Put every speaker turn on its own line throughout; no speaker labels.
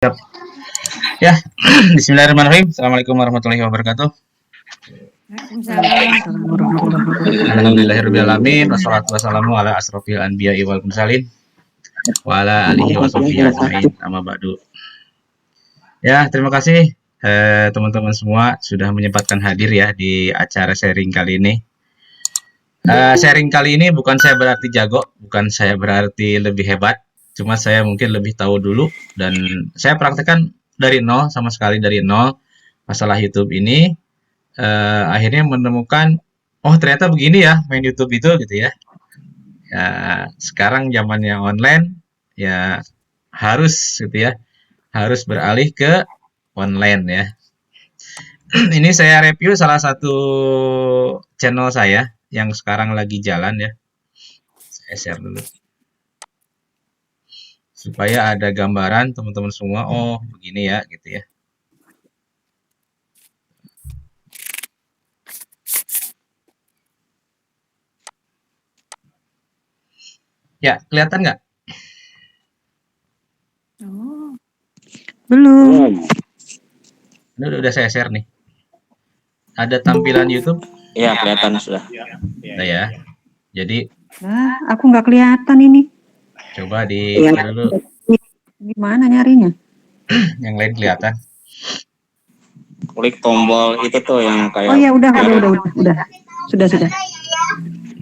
Siap. Ya, Bismillahirrahmanirrahim. Assalamualaikum warahmatullahi wabarakatuh.
Waalaikumsalam warahmatullahi wabarakatuh.
Alhamdulillahirrahmanirrahim. Wassalatu wassalamu ala asrofil anbiya'i wal mursalin wa ala alihi wa sahbihi ajma'in. Amma ba'du. Ya, terima kasih teman-teman semua sudah menyempatkan hadir ya di acara sharing kali ini. Sharing kali ini bukan saya berarti jago, bukan saya berarti lebih hebat, cuma saya mungkin lebih tahu dulu dan saya praktekkan dari nol, sama sekali dari nol masalah YouTube ini. Akhirnya menemukan, oh ternyata begini ya main YouTube itu gitu ya. Ya sekarang zamannya online, ya harus gitu ya, harus beralih ke online ya. Ini saya review salah satu channel saya yang sekarang lagi jalan ya. Saya share dulu supaya ada gambaran teman-teman semua. Oh begini ya gitu ya. Ya kelihatan nggak?
Oh, belum.
Ini udah saya share nih. Ada tampilan YouTube?
Iya, kelihatan sudah.
Nah ya. Jadi
Nah, aku nggak kelihatan ini.
coba di dulu
Gimana nyarinya?
yang lain kelihatan.
Klik tombol itu tuh yang kayak.
Oh ya, udah. Sudah.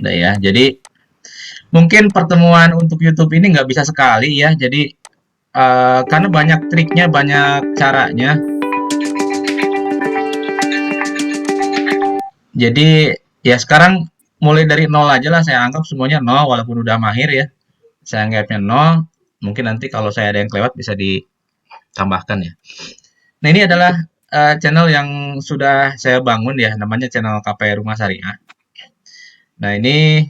Udah ya. Jadi mungkin pertemuan untuk YouTube ini nggak bisa sekali ya. Jadi karena banyak triknya, banyak caranya. Jadi ya sekarang mulai dari nol aja lah. Saya anggap semuanya nol walaupun udah mahir ya. Saya anggapnya nol. Mungkin nanti kalau saya ada yang kelewat bisa ditambahkan ya. Nah ini adalah channel yang sudah saya bangun ya. Namanya channel KP Rumah Syariah. Nah ini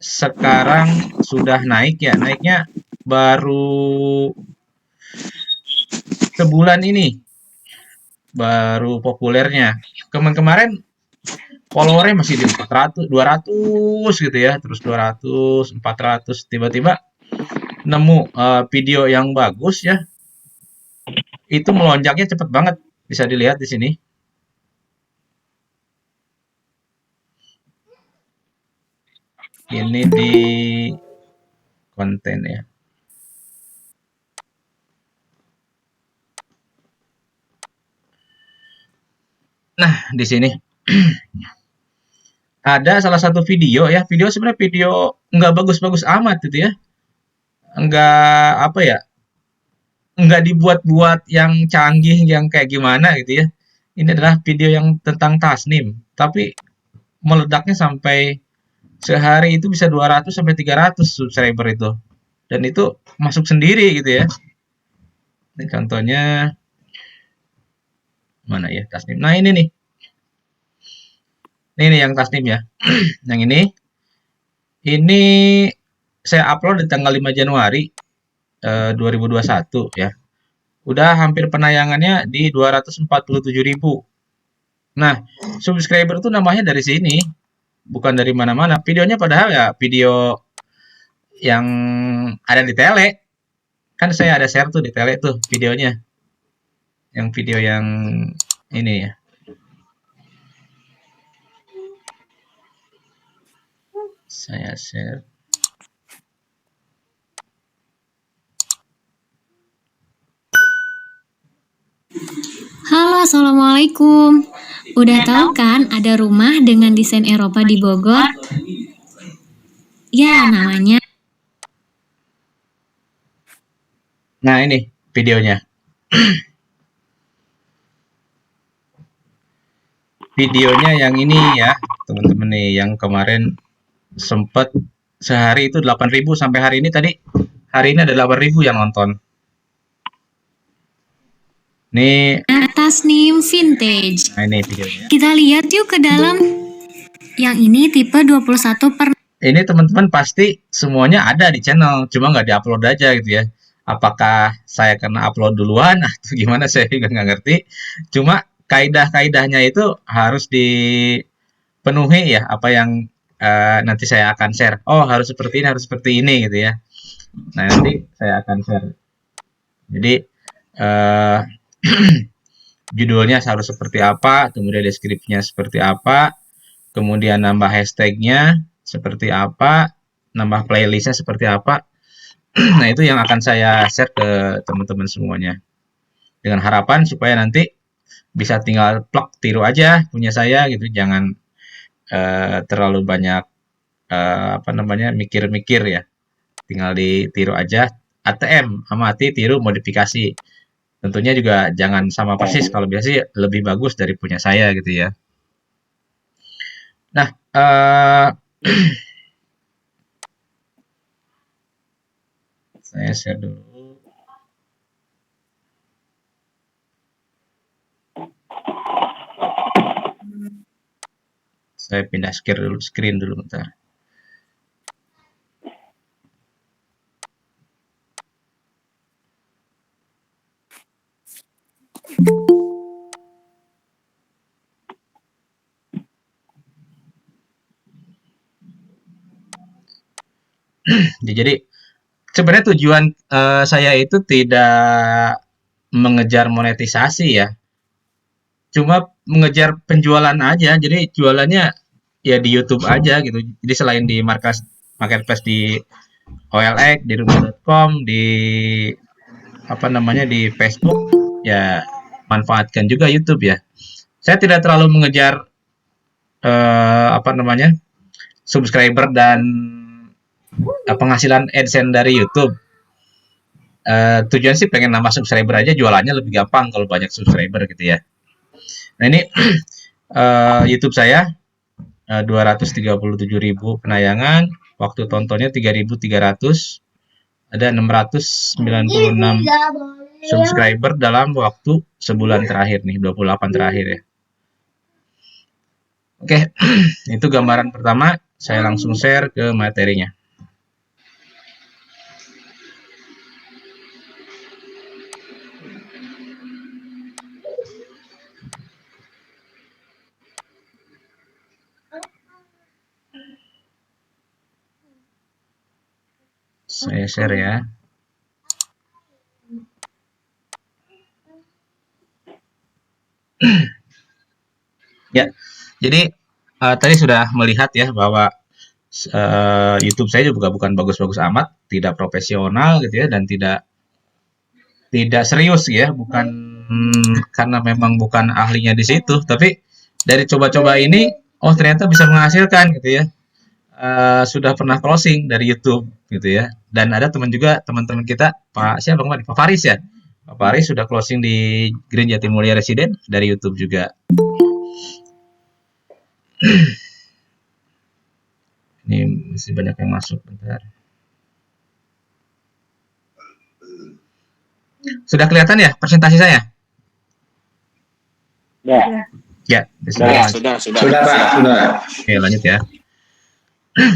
sekarang sudah naik ya. Naiknya baru sebulan ini. Baru populernya. Kemarin followernya masih di 400, 200 gitu ya. Terus 200, 400. Tiba-tiba nemu video yang bagus ya. Itu melonjaknya cepet banget. Bisa dilihat di sini. Ini di konten ya. Nah, di sini ada salah satu video ya. Video sebenarnya video nggak bagus-bagus amat gitu ya. Nggak apa ya, nggak dibuat-buat yang canggih yang kayak gimana gitu ya. Ini adalah video yang tentang tasnim, tapi meledaknya sampai sehari itu bisa 200 sampai 300 subscriber itu. Dan itu masuk sendiri gitu ya. Ini contohnya mana ya tasnim. Nah, ini nih. Ini nih yang tasnim ya. Yang ini saya upload di tanggal 5 Januari 2021 ya. Udah hampir penayangannya di 247.000. Nah, subscriber tuh namanya dari sini, bukan dari mana-mana. Videonya padahal ya video yang ada di tele. Kan saya ada share tuh di tele tuh videonya. Yang video yang ini ya. Saya share.
Halo, Assalamualaikum. Udah tahu kan ada rumah dengan desain Eropa di Bogor? Ya, namanya.
Nah, ini videonya. Videonya yang ini ya, teman-teman nih, yang kemarin sempat sehari itu 8.000 sampai hari ini ada 8.000 yang nonton. Nih,
Tasnim Vintage.
nah ini videonya.
Kita lihat yuk ke dalam. Yang ini tipe 21 per.
Ini teman-teman pasti semuanya ada di channel, cuma nggak diupload aja gitu ya. Apakah saya kena upload duluan atau gimana saya juga nggak ngerti. Cuma kaidah-kaidahnya itu harus dipenuhi ya, apa yang nanti saya akan share. Oh harus seperti ini gitu ya. Nah nanti saya akan share Jadi eh, judulnya harus seperti apa, kemudian deskripsinya seperti apa, kemudian nambah hashtagnya seperti apa, nambah playlistnya seperti apa. Nah, itu yang akan saya share ke teman-teman semuanya. Dengan harapan supaya nanti bisa tinggal plug tiru aja punya saya gitu, jangan terlalu banyak apa namanya mikir-mikir ya. Tinggal ditiru aja, ATM, amati, tiru, modifikasi. Tentunya juga jangan sama persis, kalau biasa sih lebih bagus dari punya saya gitu ya. Nah, saya share dulu. Saya pindah screen dulu bentar. Jadi sebenarnya tujuan saya itu tidak mengejar monetisasi ya, cuma mengejar penjualan aja. Jadi jualannya ya di YouTube aja gitu. Jadi selain di marketplace di OLX, di rumah.com, di apa namanya di Facebook, ya manfaatkan juga YouTube ya. Saya tidak terlalu mengejar apa namanya subscriber dan penghasilan AdSense dari YouTube. Tujuan sih pengen nambah subscriber aja, jualannya lebih gampang kalau banyak subscriber gitu ya. Nah ini YouTube saya 237.000 penayangan, waktu tontonnya 3.300, ada 696 subscriber dalam waktu sebulan terakhir nih, 28 terakhir ya. Oke, itu gambaran pertama, saya langsung share ke materinya. Saya share ya. Ya, jadi tadi sudah melihat ya bahwa YouTube saya juga bukan bagus-bagus amat, tidak profesional gitu ya, dan tidak serius ya, bukan karena memang bukan ahlinya di situ, tapi dari coba-coba ini, oh ternyata bisa menghasilkan gitu ya. Sudah pernah closing dari YouTube gitu ya. Dan ada teman-teman kita, Pak siapa kemarin? Pak Faris ya. Pak Faris sudah closing di Green Jatimulya Residen dari YouTube juga. Ini masih banyak yang masuk, bentar. Sudah kelihatan ya presentasi saya?
Ya,
Ya,
sudah,
Pak, sudah.
Oke, lanjut ya.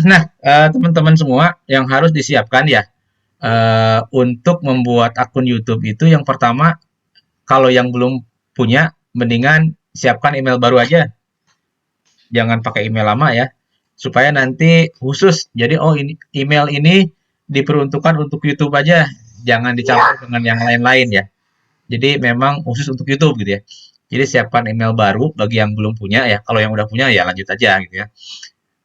Nah, teman-teman semua yang harus disiapkan ya untuk membuat akun YouTube itu, yang pertama, kalau yang belum punya, mendingan siapkan email baru aja. Jangan pakai email lama ya, supaya nanti khusus. Jadi, oh ini email ini diperuntukkan untuk YouTube aja, jangan dicampur dengan yang lain-lain ya. Jadi memang khusus untuk YouTube gitu ya. Jadi siapkan email baru bagi yang belum punya ya. Kalau yang udah punya ya lanjut aja gitu ya.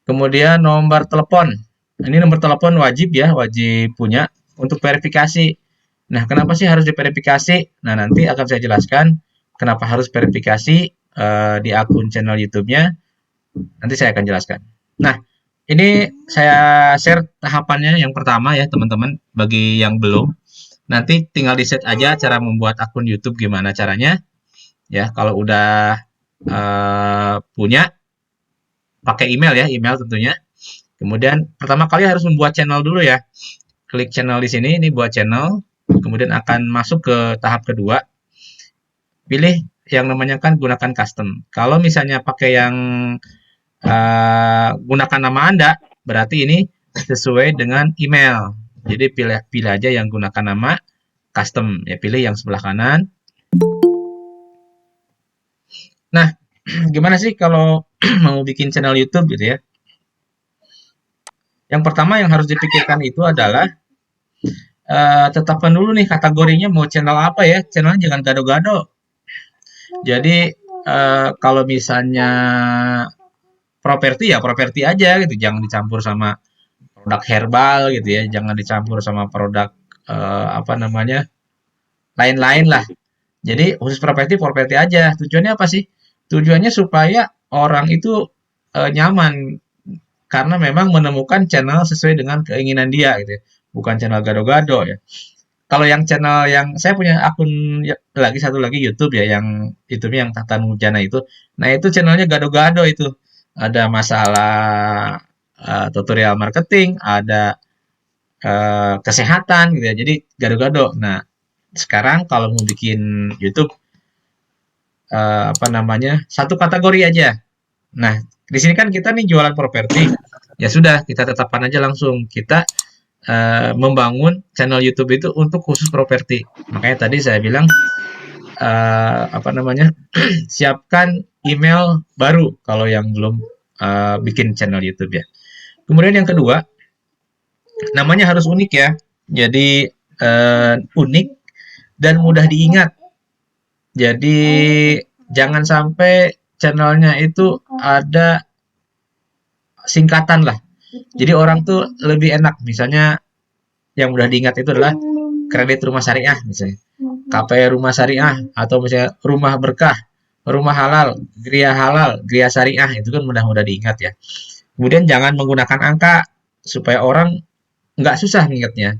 Kemudian nomor telepon. Ini nomor telepon wajib ya, wajib punya untuk verifikasi. Nah, kenapa sih harus diverifikasi? Nah, nanti akan saya jelaskan kenapa harus verifikasi di akun channel YouTube-nya. Nanti saya akan jelaskan. Nah, ini saya share tahapannya yang pertama ya, teman-teman. Bagi yang belum, nanti tinggal di-set aja cara membuat akun YouTube gimana caranya. Ya, kalau udah punya, pakai email ya, email tentunya. Kemudian pertama kali harus membuat channel dulu ya. Klik channel di sini, ini buat channel. Kemudian akan masuk ke tahap kedua. Pilih yang namanya kan gunakan custom. Kalau misalnya pakai yang gunakan nama Anda, berarti ini sesuai dengan email. Jadi pilih aja yang gunakan nama custom. Ya, pilih yang sebelah kanan. Nah, gimana sih kalau mau bikin channel YouTube gitu ya? Yang pertama yang harus dipikirkan itu adalah tetapkan dulu nih kategorinya mau channel apa ya. Channelnya jangan gado-gado. Jadi kalau misalnya properti ya properti aja gitu, jangan dicampur sama produk herbal gitu ya, jangan dicampur sama produk apa namanya lain-lain lah. Jadi khusus properti properti aja. Tujuannya apa sih? Tujuannya supaya orang itu nyaman karena memang menemukan channel sesuai dengan keinginan dia gitu ya. Bukan channel gado-gado ya. Kalau yang channel yang saya punya akun lagi satu lagi YouTube ya yang YouTube yang Tata Nurjana itu. Nah, itu channelnya gado-gado itu. Ada masalah tutorial marketing, ada kesehatan gitu ya. Jadi gado-gado. Nah, sekarang kalau mau bikin YouTube apa namanya? Satu kategori aja. Nah, di sini kan kita nih jualan properti. Ya sudah, kita tetapkan aja langsung. Kita membangun channel YouTube itu untuk khusus properti. Makanya tadi saya bilang apa namanya? Siapkan email baru kalau yang belum bikin channel YouTube ya. Kemudian yang kedua, namanya harus unik ya. Jadi unik dan mudah diingat. Jadi jangan sampai channelnya itu ada singkatan lah. Jadi orang tuh lebih enak. Misalnya yang mudah diingat itu adalah kredit rumah syariah misalnya. KPR rumah syariah atau misalnya rumah berkah, rumah halal, gria syariah itu kan mudah-mudah diingat ya. Kemudian jangan menggunakan angka supaya orang nggak susah ingatnya.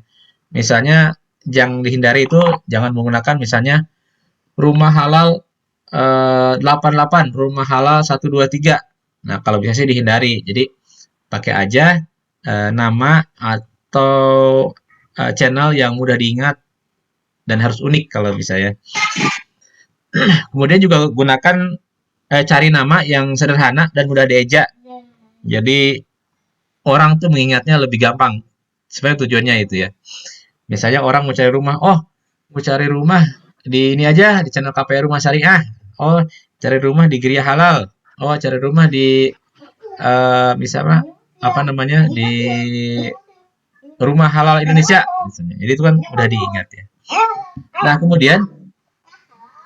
Misalnya yang dihindari itu jangan menggunakan misalnya rumah halal 88, rumah halal 123. Nah, kalau bisa sih dihindari. Jadi pakai aja nama atau channel yang mudah diingat dan harus unik kalau bisa ya. Kemudian juga gunakan cari nama yang sederhana dan mudah diejak. Jadi orang tuh mengingatnya lebih gampang. Sebenarnya tujuannya itu ya. Misalnya orang mau cari rumah, oh mau cari rumah di ini aja di channel KPR Rumah Syariah. Oh cari rumah di Gria Halal. Oh cari rumah di misalnya apa namanya di Rumah Halal Indonesia misalnya. Jadi itu kan udah diingat ya. Nah kemudian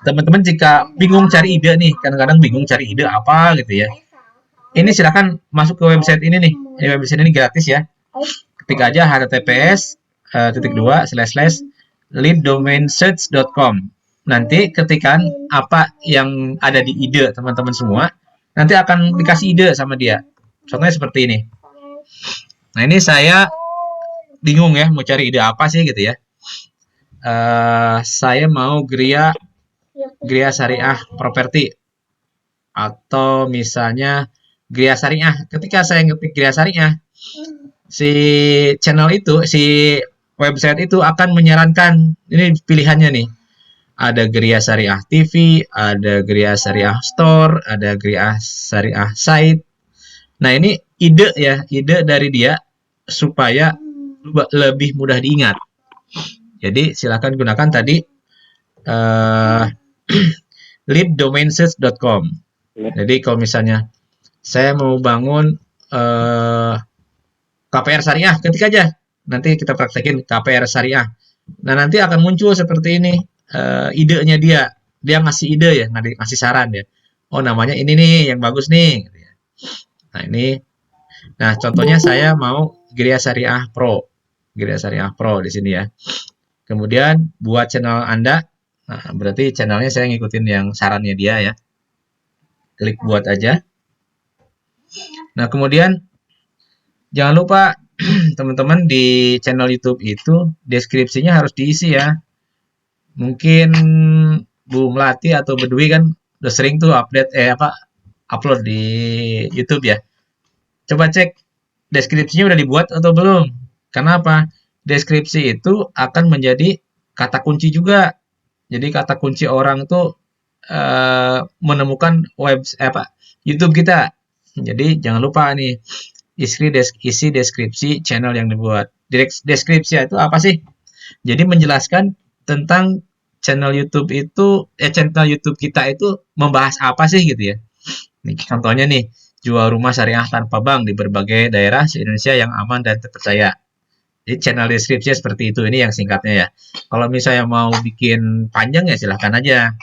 teman-teman jika bingung cari ide nih, kadang-kadang bingung cari ide apa gitu ya. Ini silakan masuk ke website ini nih. Ini website ini gratis ya. Ketik aja https://leaddomainsearch.com. Nanti ketikan apa yang ada di ide teman-teman semua, nanti akan dikasih ide sama dia. Contohnya seperti ini. Nah ini saya bingung ya mau cari ide apa sih gitu ya. Saya mau Gria Syariah Properti atau misalnya Gria Syariah. Ketika saya ngetik Gria Syariah, si channel itu, si website itu akan menyarankan ini pilihannya nih. Ada Gria Syariah TV, ada Gria Syariah Store, ada Gria Syariah Site. Nah, ini ide ya, ide dari dia supaya lebih mudah diingat. Jadi, silakan gunakan tadi leaddomainsearch.com. Jadi, kalau misalnya saya mau bangun KPR Syariah, ketik aja. Nanti kita praktekin KPR Syariah. Nah, nanti akan muncul seperti ini idenya dia. Dia ngasih ide ya, ngasih saran ya. Oh, namanya ini nih yang bagus nih. Nah, ini. Nah, contohnya saya mau Gria Syariah Pro. Gria Syariah Pro di sini ya. Kemudian buat channel Anda. Nah, berarti channelnya saya ngikutin yang sarannya dia ya. Klik buat aja. Nah, kemudian jangan lupa teman-teman di channel YouTube itu deskripsinya harus diisi ya. Mungkin Bu Melati atau Bedwi kan udah sering tuh upload di YouTube ya. Coba cek deskripsinya udah dibuat atau belum. Karena apa? Deskripsi itu akan menjadi kata kunci juga. Jadi kata kunci orang tuh menemukan YouTube kita. Jadi jangan lupa nih isi deskripsi channel yang dibuat. Deskripsi itu apa sih? Jadi menjelaskan tentang channel YouTube itu, channel YouTube kita itu membahas apa sih gitu ya. Nih, contohnya nih, jual rumah syariah tanpa bank di berbagai daerah se-Indonesia yang aman dan terpercaya. Jadi channel deskripsi seperti itu. Ini yang singkatnya ya. Kalau misalnya mau bikin panjang ya silahkan aja.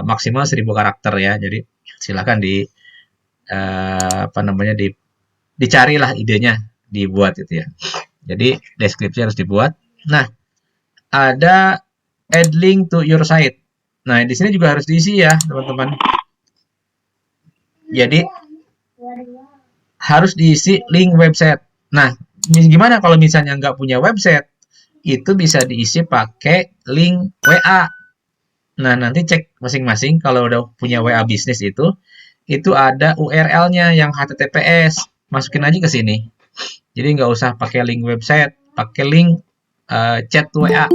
Maksimal 1000 karakter ya. Jadi silahkan dicarilah idenya, dibuat itu ya. Jadi deskripsi harus dibuat. Nah, ada add link to your site. Nah, di sini juga harus diisi ya, teman-teman. Jadi harus diisi link website. Nah, gimana kalau misalnya nggak punya website? Itu bisa diisi pakai link WA. Nah, nanti cek masing-masing kalau udah punya WA bisnis itu ada URL-nya yang HTTPS. Masukin aja ke sini. Jadi nggak usah pakai link website, pakai link chat WA.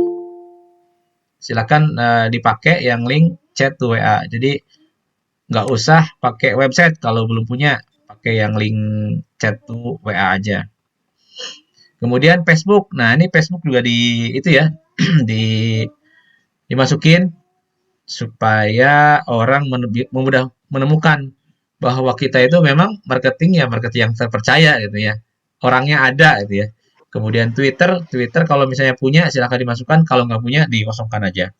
Silakan dipakai yang link chat WA. Jadi nggak usah pakai website kalau belum punya, pakai yang link chat WA aja. Kemudian Facebook. Nah, ini Facebook juga dimasukin supaya orang mudah menemukan bahwa kita itu memang marketing yang terpercaya gitu ya. Orangnya ada gitu ya. Kemudian Twitter kalau misalnya punya silahkan dimasukkan, kalau nggak punya dikosongkan aja.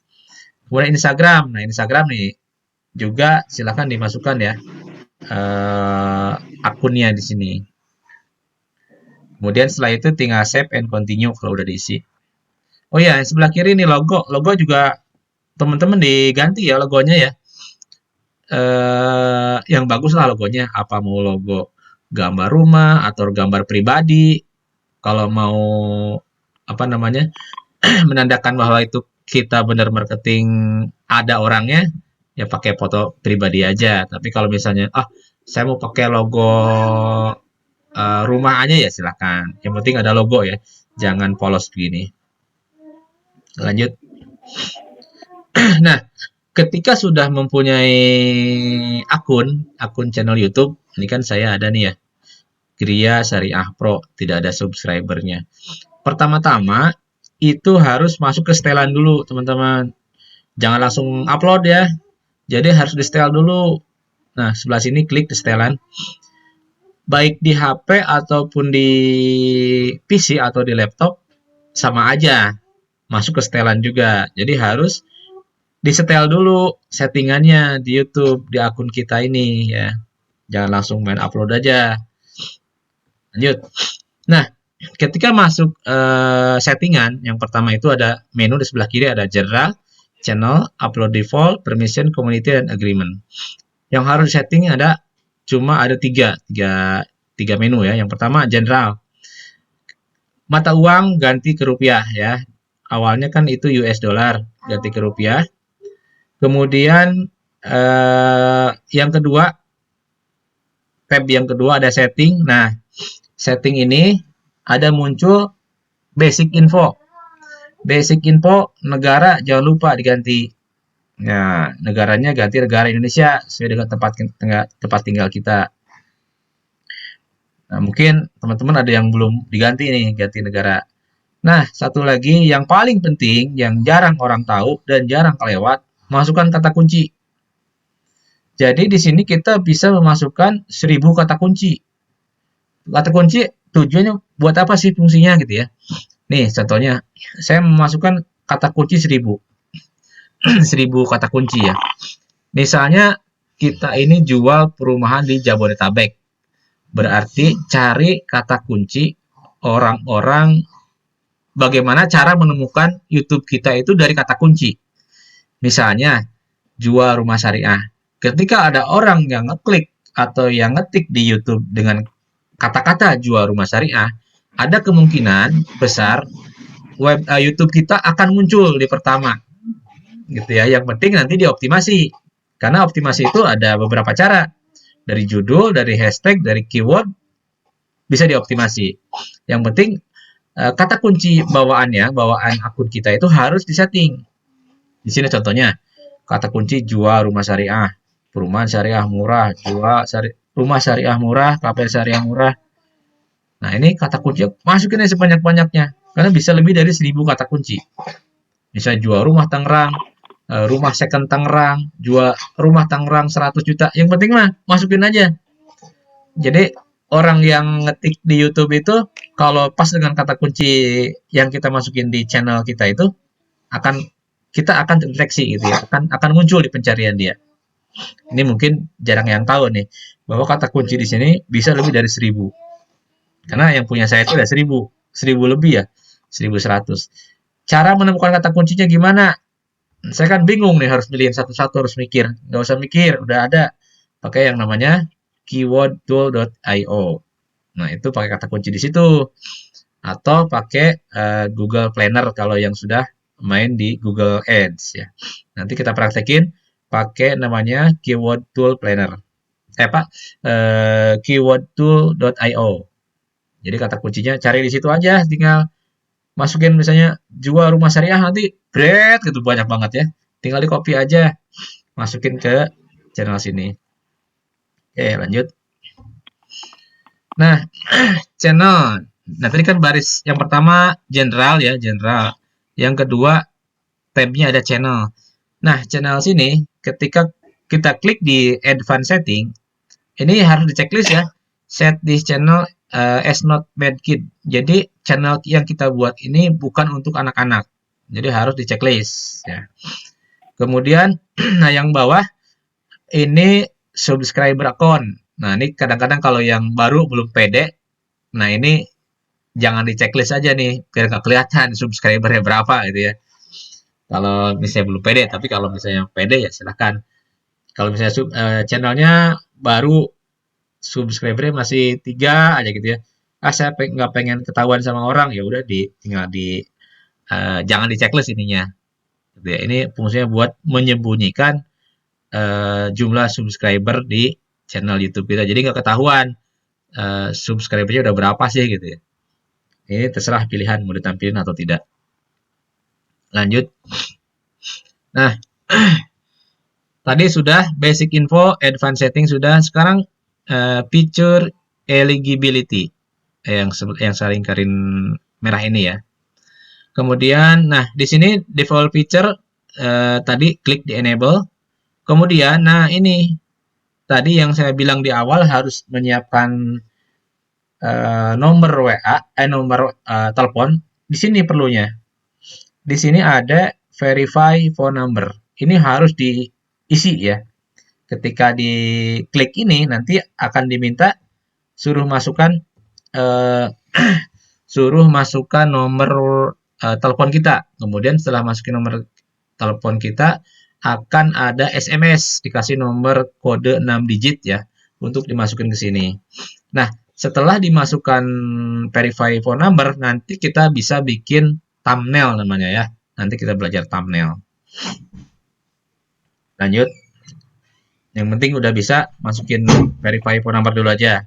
Kemudian Instagram. Nah, Instagram nih juga silahkan dimasukkan ya akunnya di sini. Kemudian setelah itu tinggal save and continue kalau udah diisi. Oh ya, sebelah kiri ini logo juga teman-teman diganti ya logonya ya. Yang bagus lah logonya. Apa mau logo gambar rumah atau gambar pribadi. Kalau mau menandakan bahwa itu kita benar marketing ada orangnya, ya pakai foto pribadi aja. Tapi kalau misalnya saya mau pakai logo rumah aja ya silakan. Yang penting ada logo ya, jangan polos begini. Lanjut. Nah, ketika sudah mempunyai akun channel YouTube, ini kan saya ada nih ya, Gria Syariah Pro, tidak ada subscribernya. Pertama-tama itu harus masuk ke setelan dulu, teman-teman. Jangan langsung upload ya. Jadi harus di setel dulu. Nah, sebelah sini klik di setelan. Baik di HP ataupun di PC atau di laptop sama aja. Masuk ke setelan juga. Jadi harus disetel dulu settingannya di YouTube, di akun kita ini ya. Jangan langsung main upload aja. Lanjut. Nah, ketika masuk settingan, yang pertama itu ada menu di sebelah kiri, ada general, channel, upload default, permission, community, dan agreement. Yang harus disetting cuma ada tiga menu ya. Yang pertama general, mata uang ganti ke rupiah ya. Awalnya kan itu US dollar, ganti ke rupiah. Kemudian yang kedua, tab yang kedua ada setting. Nah, setting ini ada muncul basic info. Basic info negara jangan lupa diganti. Nah, negaranya ganti negara Indonesia sesuai dengan tempat tinggal kita. Nah, mungkin teman-teman ada yang belum diganti nih, ganti negara. Nah, satu lagi yang paling penting, yang jarang orang tahu dan jarang kelewat, masukkan kata kunci. Jadi di sini kita bisa memasukkan 1000 kata kunci. Kata kunci tujuannya buat apa sih fungsinya gitu ya. Nih contohnya, saya memasukkan kata kunci 1000 kata kunci ya. Misalnya kita ini jual perumahan di Jabodetabek. Berarti cari kata kunci orang-orang, bagaimana cara menemukan YouTube kita itu dari kata kunci. Misalnya jual rumah syariah. Ketika ada orang yang ngeklik atau yang ngetik di YouTube dengan kata-kata jual rumah syariah, ada kemungkinan besar YouTube kita akan muncul di pertama. Gitu ya. Yang penting nanti dioptimasi. Karena optimasi itu ada beberapa cara. Dari judul, dari hashtag, dari keyword bisa dioptimasi. Yang penting kata kunci bawaan akun kita itu harus disetting. Di sini contohnya, kata kunci jual rumah syariah, perumahan syariah murah, rumah syariah murah, KPR syariah murah. Nah, ini kata kunci masukin sebanyak-banyaknya. Karena bisa lebih dari 1000 kata kunci. Misalnya jual rumah Tangerang, rumah second Tangerang, jual rumah Tangerang 100 juta. Yang penting mah masukin aja. Jadi orang yang ngetik di YouTube itu kalau pas dengan kata kunci yang kita masukin di channel kita itu kita akan terdeteksi gitu ya, akan muncul di pencarian dia. Ini mungkin jarang yang tahu nih bahwa kata kunci di sini bisa lebih dari 1000. Karena yang punya saya itu ada 1000 lebih ya, 1100. Cara menemukan kata kuncinya gimana? Saya kan bingung nih harus milihin satu-satu, harus mikir. Nggak usah mikir, udah ada. Pakai yang namanya keywordtool.io. Nah, itu pakai kata kunci di situ. Atau pakai Google Planner kalau yang sudah main di Google Ads ya. Nanti kita praktekin pakai namanya Keyword Tool Planner. Keywordtool.io. Jadi kata kuncinya cari di situ aja, tinggal masukin misalnya jual rumah syariah, nanti bread gitu banyak banget ya. Tinggal di copy aja, masukin ke channel sini. Oke, lanjut. Nah, channel. Nah, tadi kan baris yang pertama general ya, general. Yang kedua tabnya ada channel. Nah, channel sini ketika kita klik di advanced setting, ini harus di checklist ya. Set this channel as not bad kid. Jadi channel yang kita buat ini bukan untuk anak-anak. Jadi harus di checklist ya. Kemudian nah yang bawah ini subscriber account. Nah, ini kadang-kadang kalau yang baru belum pede, nah ini jangan di checklist aja nih, biar nggak kelihatan subscribernya berapa gitu ya. Kalau misalnya belum pede, tapi kalau misalnya pede ya silahkan. Kalau misalnya channelnya baru, subscribernya masih 3 aja gitu ya. Saya nggak pengen ketahuan sama orang, ya udah tinggal jangan di checklist ininya. Gitu ya. Ini fungsinya buat menyembunyikan jumlah subscriber di channel YouTube kita. Jadi nggak ketahuan subscribernya udah berapa sih gitu ya. Ini terserah pilihan mau ditampilin atau tidak. Lanjut. Nah, tadi sudah basic info, advanced setting sudah. Sekarang feature eligibility yang saya lingkarin merah ini ya. Kemudian, nah di sini default feature tadi klik di enable. Kemudian, nah ini tadi yang saya bilang di awal harus menyiapkan nomor WA, nomor telepon. Di sini perlunya. Di sini ada verify phone number. Ini harus diisi ya. Ketika diklik ini nanti akan diminta suruh masukkan nomor telepon kita. Kemudian setelah masukin nomor telepon kita akan ada SMS dikasih nomor kode 6 digit ya untuk dimasukin ke sini. Nah, setelah dimasukkan verify phone number nanti kita bisa bikin thumbnail namanya ya. Nanti kita belajar thumbnail. Lanjut. Yang penting udah bisa masukin verify phone number dulu aja.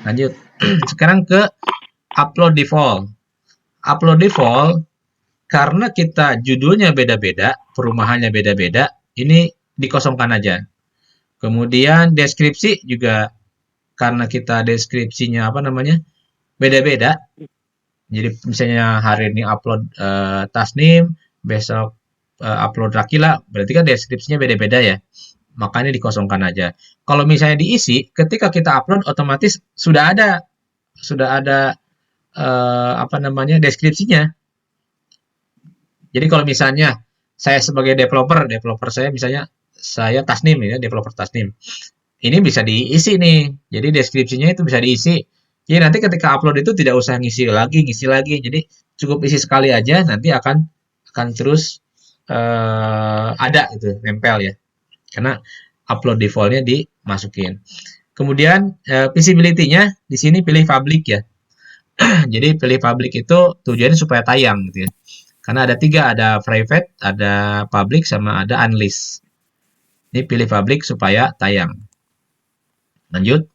Lanjut. Sekarang ke upload default. Upload default karena kita judulnya beda-beda, perumahannya beda-beda, ini dikosongkan aja. Kemudian deskripsi juga karena kita deskripsinya beda-beda. Jadi misalnya hari ini upload Tasnim, besok upload Rakila, berarti kan deskripsinya beda-beda ya. Makanya dikosongkan aja. Kalau misalnya diisi, ketika kita upload otomatis sudah ada deskripsinya. Jadi kalau misalnya saya sebagai developer saya misalnya saya Tasnim ya, developer Tasnim. Ini bisa diisi nih. Jadi deskripsinya itu bisa diisi. Jadi nanti ketika upload itu tidak usah ngisi lagi. Jadi cukup isi sekali aja, nanti akan terus ada itu nempel ya. Karena upload defaultnya dimasukin. Kemudian visibility-nya di sini pilih public ya. Jadi pilih public itu tujuannya supaya tayang gitu ya. Karena ada 3, ada private, ada public, sama ada unlist. Ini pilih public supaya tayang. Lanjut.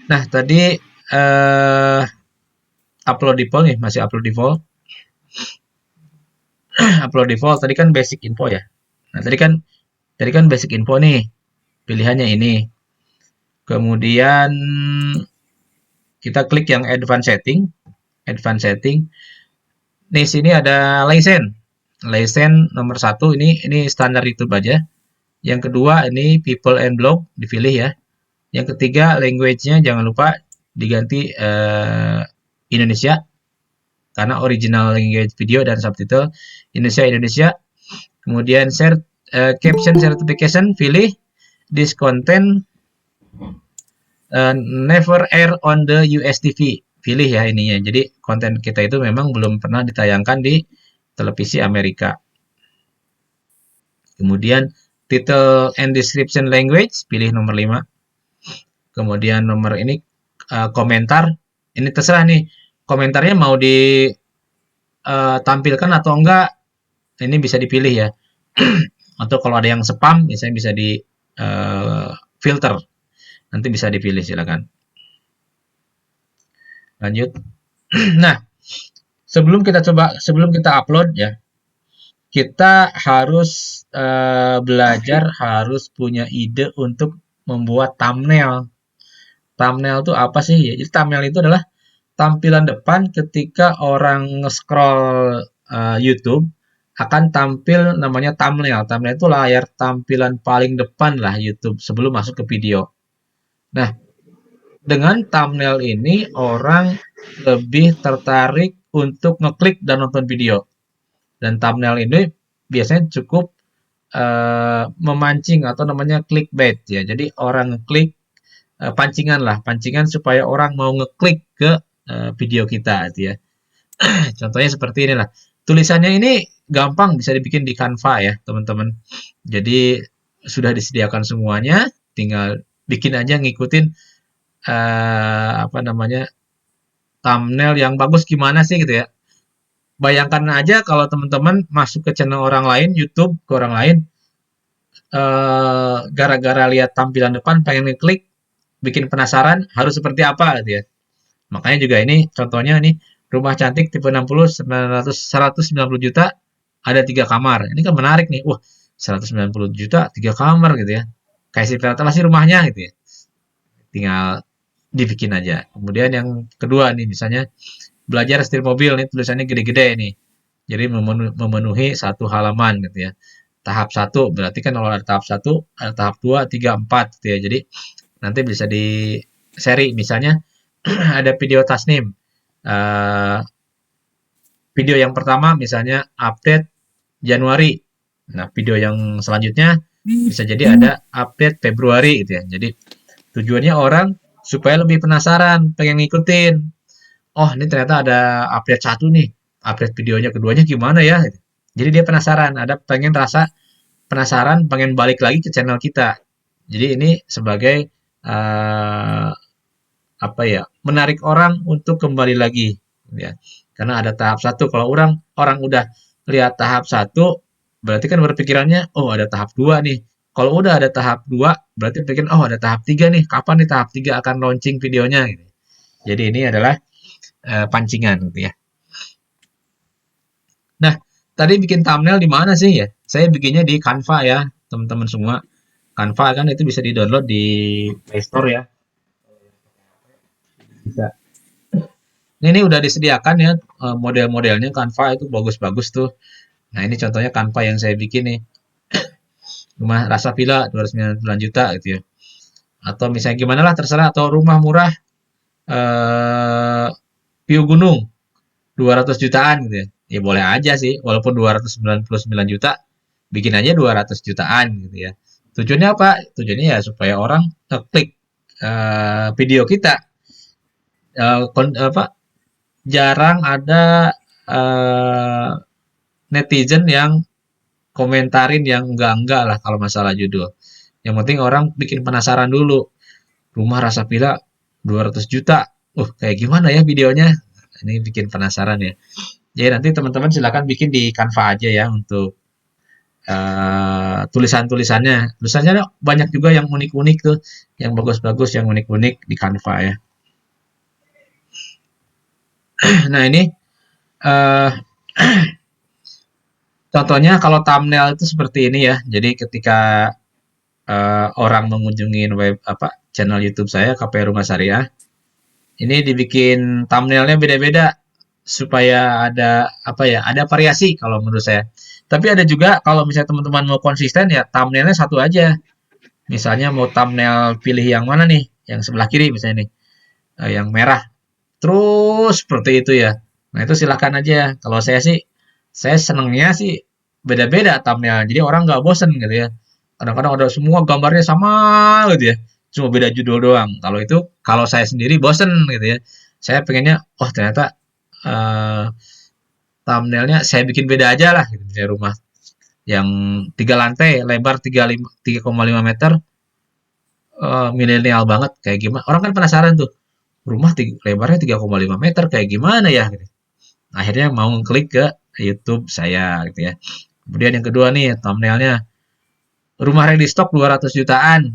Nah, tadi upload default nih, masih upload default. Upload default tadi kan basic info ya. Nah, tadi kan basic info nih. Pilihannya ini. Kemudian kita klik yang advanced setting. Advanced setting. Nih sini ada license. License nomor 1 ini standar YouTube aja. Yang kedua ini people and blog dipilih ya. Yang ketiga language-nya jangan lupa diganti Indonesia karena original language video dan subtitle Indonesia. Kemudian caption certification, pilih this content never air on the US TV, pilih ya ininya. Jadi konten kita itu memang belum pernah ditayangkan di televisi Amerika. Kemudian title and description language, pilih nomor 5. Kemudian nomor ini komentar, ini terserah nih, komentarnya mau ditampilkan atau enggak, ini bisa dipilih ya. Atau kalau ada yang spam, misalnya bisa di filter, nanti bisa dipilih, silakan. Lanjut. Nah, sebelum kita upload ya, kita harus belajar, harus punya ide untuk membuat thumbnail. Thumbnail itu apa sih? Jadi thumbnail itu adalah tampilan depan ketika orang nge-scroll YouTube akan tampil namanya thumbnail. Thumbnail itu layar tampilan paling depan lah YouTube sebelum masuk ke video. Nah, dengan thumbnail ini orang lebih tertarik untuk ngeklik dan nonton video. Dan thumbnail ini biasanya cukup memancing atau namanya clickbait ya. Jadi orang ngeklik pancingan supaya orang mau ngeklik ke video kita gitu ya. Contohnya seperti inilah. Tulisannya ini gampang, bisa dibikin di Canva ya, teman-teman. Jadi sudah disediakan semuanya, tinggal bikin aja, ngikutin thumbnail yang bagus gimana sih gitu ya. Bayangkan aja kalau teman-teman masuk ke channel orang lain, YouTube ke orang lain, gara-gara lihat tampilan depan pengen ngeklik, bikin penasaran harus seperti apa gitu ya. Makanya juga ini contohnya nih, rumah cantik tipe 60 190 juta, ada 3 kamar. Ini kan menarik nih. Wah, 190 juta 3 kamar gitu ya. Kayak si ventilasi rumahnya gitu ya. Tinggal dibikin aja. Kemudian yang kedua nih, misalnya belajar setir mobil nih, tulisannya gede-gede nih. Jadi memenuhi satu halaman gitu ya. Tahap 1 berarti kan kalau ada tahap 1, ada tahap 2, 3, 4 gitu ya. Jadi nanti bisa di seri, misalnya ada video Tasnim. Video yang pertama misalnya update Januari. Nah, video yang selanjutnya bisa jadi ada update Februari gitu ya. Jadi tujuannya orang supaya lebih penasaran, pengen ngikutin. Oh, ini ternyata ada update 1 nih. Update videonya keduanya gimana ya? Jadi dia penasaran, rasa penasaran, pengen balik lagi ke channel kita. Jadi ini sebagai menarik orang untuk kembali lagi ya. Karena ada tahap 1. Kalau orang udah lihat tahap 1, berarti kan berpikirannya, oh ada tahap 2 nih. Kalau udah ada tahap 2, berarti pikir, oh ada tahap 3 nih. Kapan nih tahap 3 akan launching videonya gitu. Jadi ini adalah pancingan gitu ya. Nah, tadi bikin thumbnail di mana sih ya? Saya bikinnya di Canva ya, teman-teman semua. Canva kan itu bisa di-download di Play Store ya. Bisa. Ini udah disediakan ya model-modelnya, Canva itu bagus-bagus tuh. Nah, ini contohnya Canva yang saya bikin nih. Rumah rasa villa 299 juta gitu ya. Atau misalnya gimana lah, terserah. Atau rumah murah view gunung 200 jutaan gitu ya. Ya boleh aja sih, walaupun 299 juta, bikin aja 200 jutaan gitu ya. Tujuannya apa? Tujuannya ya supaya orang klik video kita. Jarang ada netizen yang komentarin yang enggak lah kalau masalah judul. Yang penting orang bikin penasaran dulu. Rumah rasa villa 200 juta. Kayak gimana ya videonya? Ini bikin penasaran ya. Jadi nanti teman-teman silakan bikin di Canva aja ya untuk tulisannya. Tulisannya banyak juga yang unik-unik tuh, yang bagus-bagus, yang unik-unik di Canva ya. Nah, ini contohnya kalau thumbnail itu seperti ini ya. Jadi ketika orang mengunjungi channel YouTube saya, KPR Rumah Syariah, ini dibikin thumbnailnya beda-beda supaya ada ada variasi kalau menurut saya. Tapi ada juga kalau misalnya teman-teman mau konsisten ya thumbnailnya satu aja. Misalnya mau thumbnail pilih yang mana nih? Yang sebelah kiri misalnya nih. yang merah terus seperti itu ya. Nah, itu silahkan aja. Kalau saya sih, saya senengnya sih beda-beda thumbnail. Jadi orang nggak bosen gitu ya. Kadang-kadang ada semua gambarnya sama gitu ya. Cuma beda judul doang. Kalau itu, kalau saya sendiri bosen gitu ya. Saya pengennya, oh ternyata eh, thumbnailnya saya bikin beda aja lah gitu. Misalnya rumah yang 3 lantai, lebar 3,5 meter, milenial banget kayak gimana. Orang kan penasaran tuh, rumah lebarnya 3,5 meter kayak gimana ya gitu. Akhirnya mau ngeklik ke YouTube saya gitu ya. Kemudian yang kedua nih thumbnailnya, rumah ready stock 200 jutaan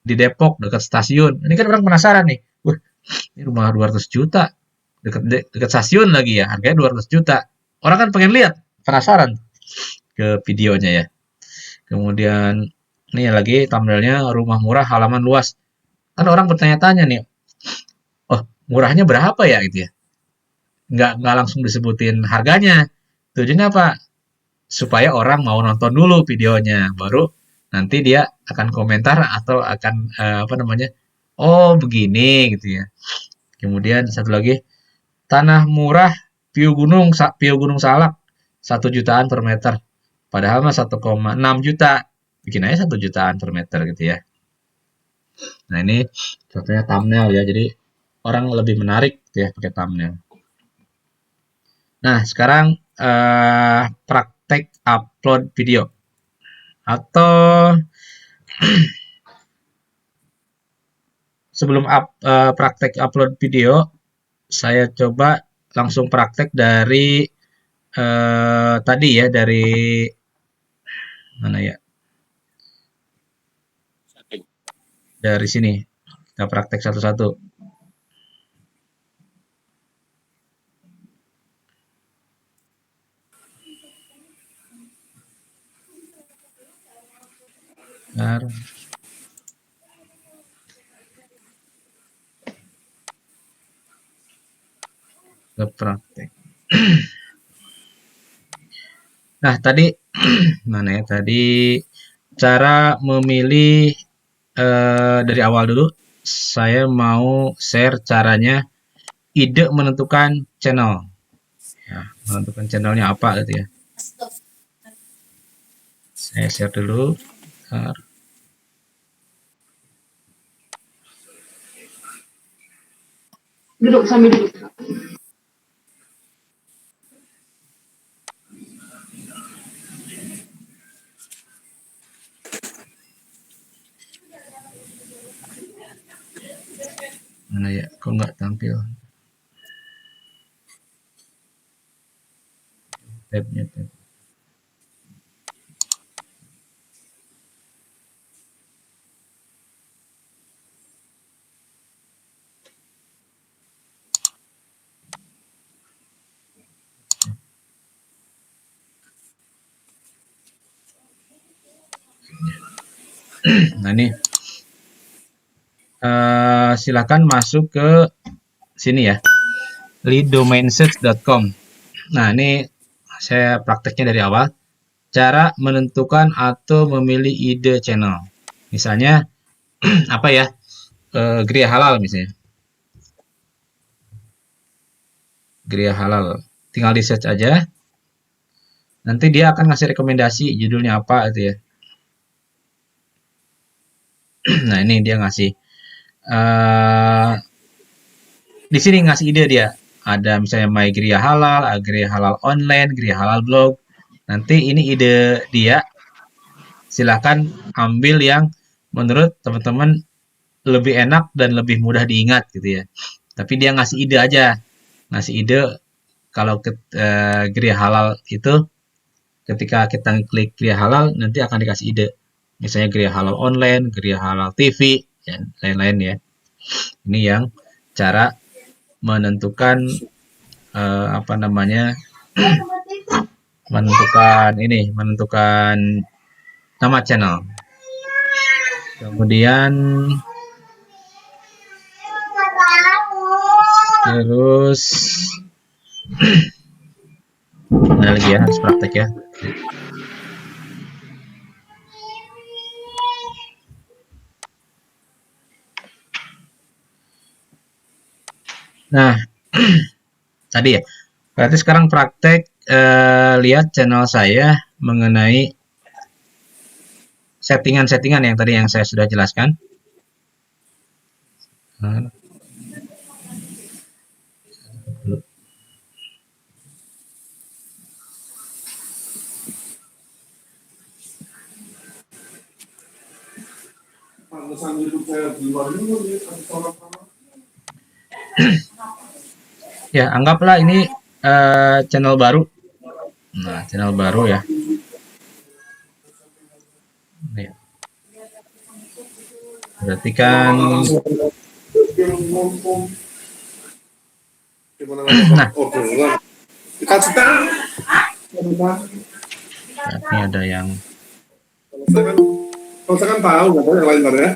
di Depok dekat stasiun. Ini kan orang penasaran nih. Wah, ini rumah 200 juta dekat dekat stasiun lagi ya. Harganya 200 juta. Orang kan pengen lihat, penasaran ke videonya ya. Kemudian ini lagi thumbnailnya rumah murah halaman luas. Kan orang bertanya-tanya nih, oh murahnya berapa ya gitu ya. Nggak langsung disebutin harganya. Tujuannya apa? Supaya orang mau nonton dulu videonya, baru nanti dia akan komentar atau akan apa namanya, oh begini gitu ya. Kemudian satu lagi, tanah murah view Gunung Salak 1 jutaan per meter, padahal mah 1,6 juta, bikin aja 1 jutaan per meter gitu ya. Nah ini contohnya thumbnail ya, jadi orang lebih menarik gitu ya pakai thumbnail. Nah sekarang praktek upload video atau sebelum praktek upload video, saya coba langsung praktek dari tadi ya, dari mana ya? Dari sini. Kita praktek satu-satu. Bentar. Ke praktek. Nah, tadi mana ya? Tadi cara memilih dari awal dulu. Saya mau share caranya ide menentukan channel. Ya, menentukan channelnya apa gitu ya. Saya share dulu. Bentar.
Duduk sambil duduk.
Mana ya? Kok nggak tampil tabnya? Tab. Nah ini silakan masuk ke sini ya, leaddomainsearch.com. Nah ini saya prakteknya dari awal. Cara menentukan atau memilih ide channel. Misalnya apa ya? Gria halal misalnya. Gria halal. Tinggal di search aja. Nanti dia akan ngasih rekomendasi judulnya apa gitu ya. Nah ini dia ngasih. Di sini ngasih ide dia. Ada misalnya My Gria Halal, Gria Halal Online, Gria Halal Blog. Nanti ini ide dia. Silahkan ambil yang menurut teman-teman lebih enak dan lebih mudah diingat gitu ya. Tapi dia ngasih ide aja. Ngasih ide kalau Gria Halal itu ketika kita klik Gria Halal nanti akan dikasih ide. Misalnya Gria Halal Online, Gria Halal TV, dan lain-lain ya. Ini yang cara menentukan apa namanya? menentukan nama channel. Kemudian terus mana lagi ya, harus praktek ya. Nah, tadi ya. Berarti sekarang praktek lihat channel saya mengenai settingan-settingan yang tadi yang saya sudah jelaskan. Nah, ya, anggaplah ini channel baru. Nah, channel baru ya. Nih. Berarti kan nah, ini ada yang
Kalau saya kan tahu, nggak tahu yang lain ya.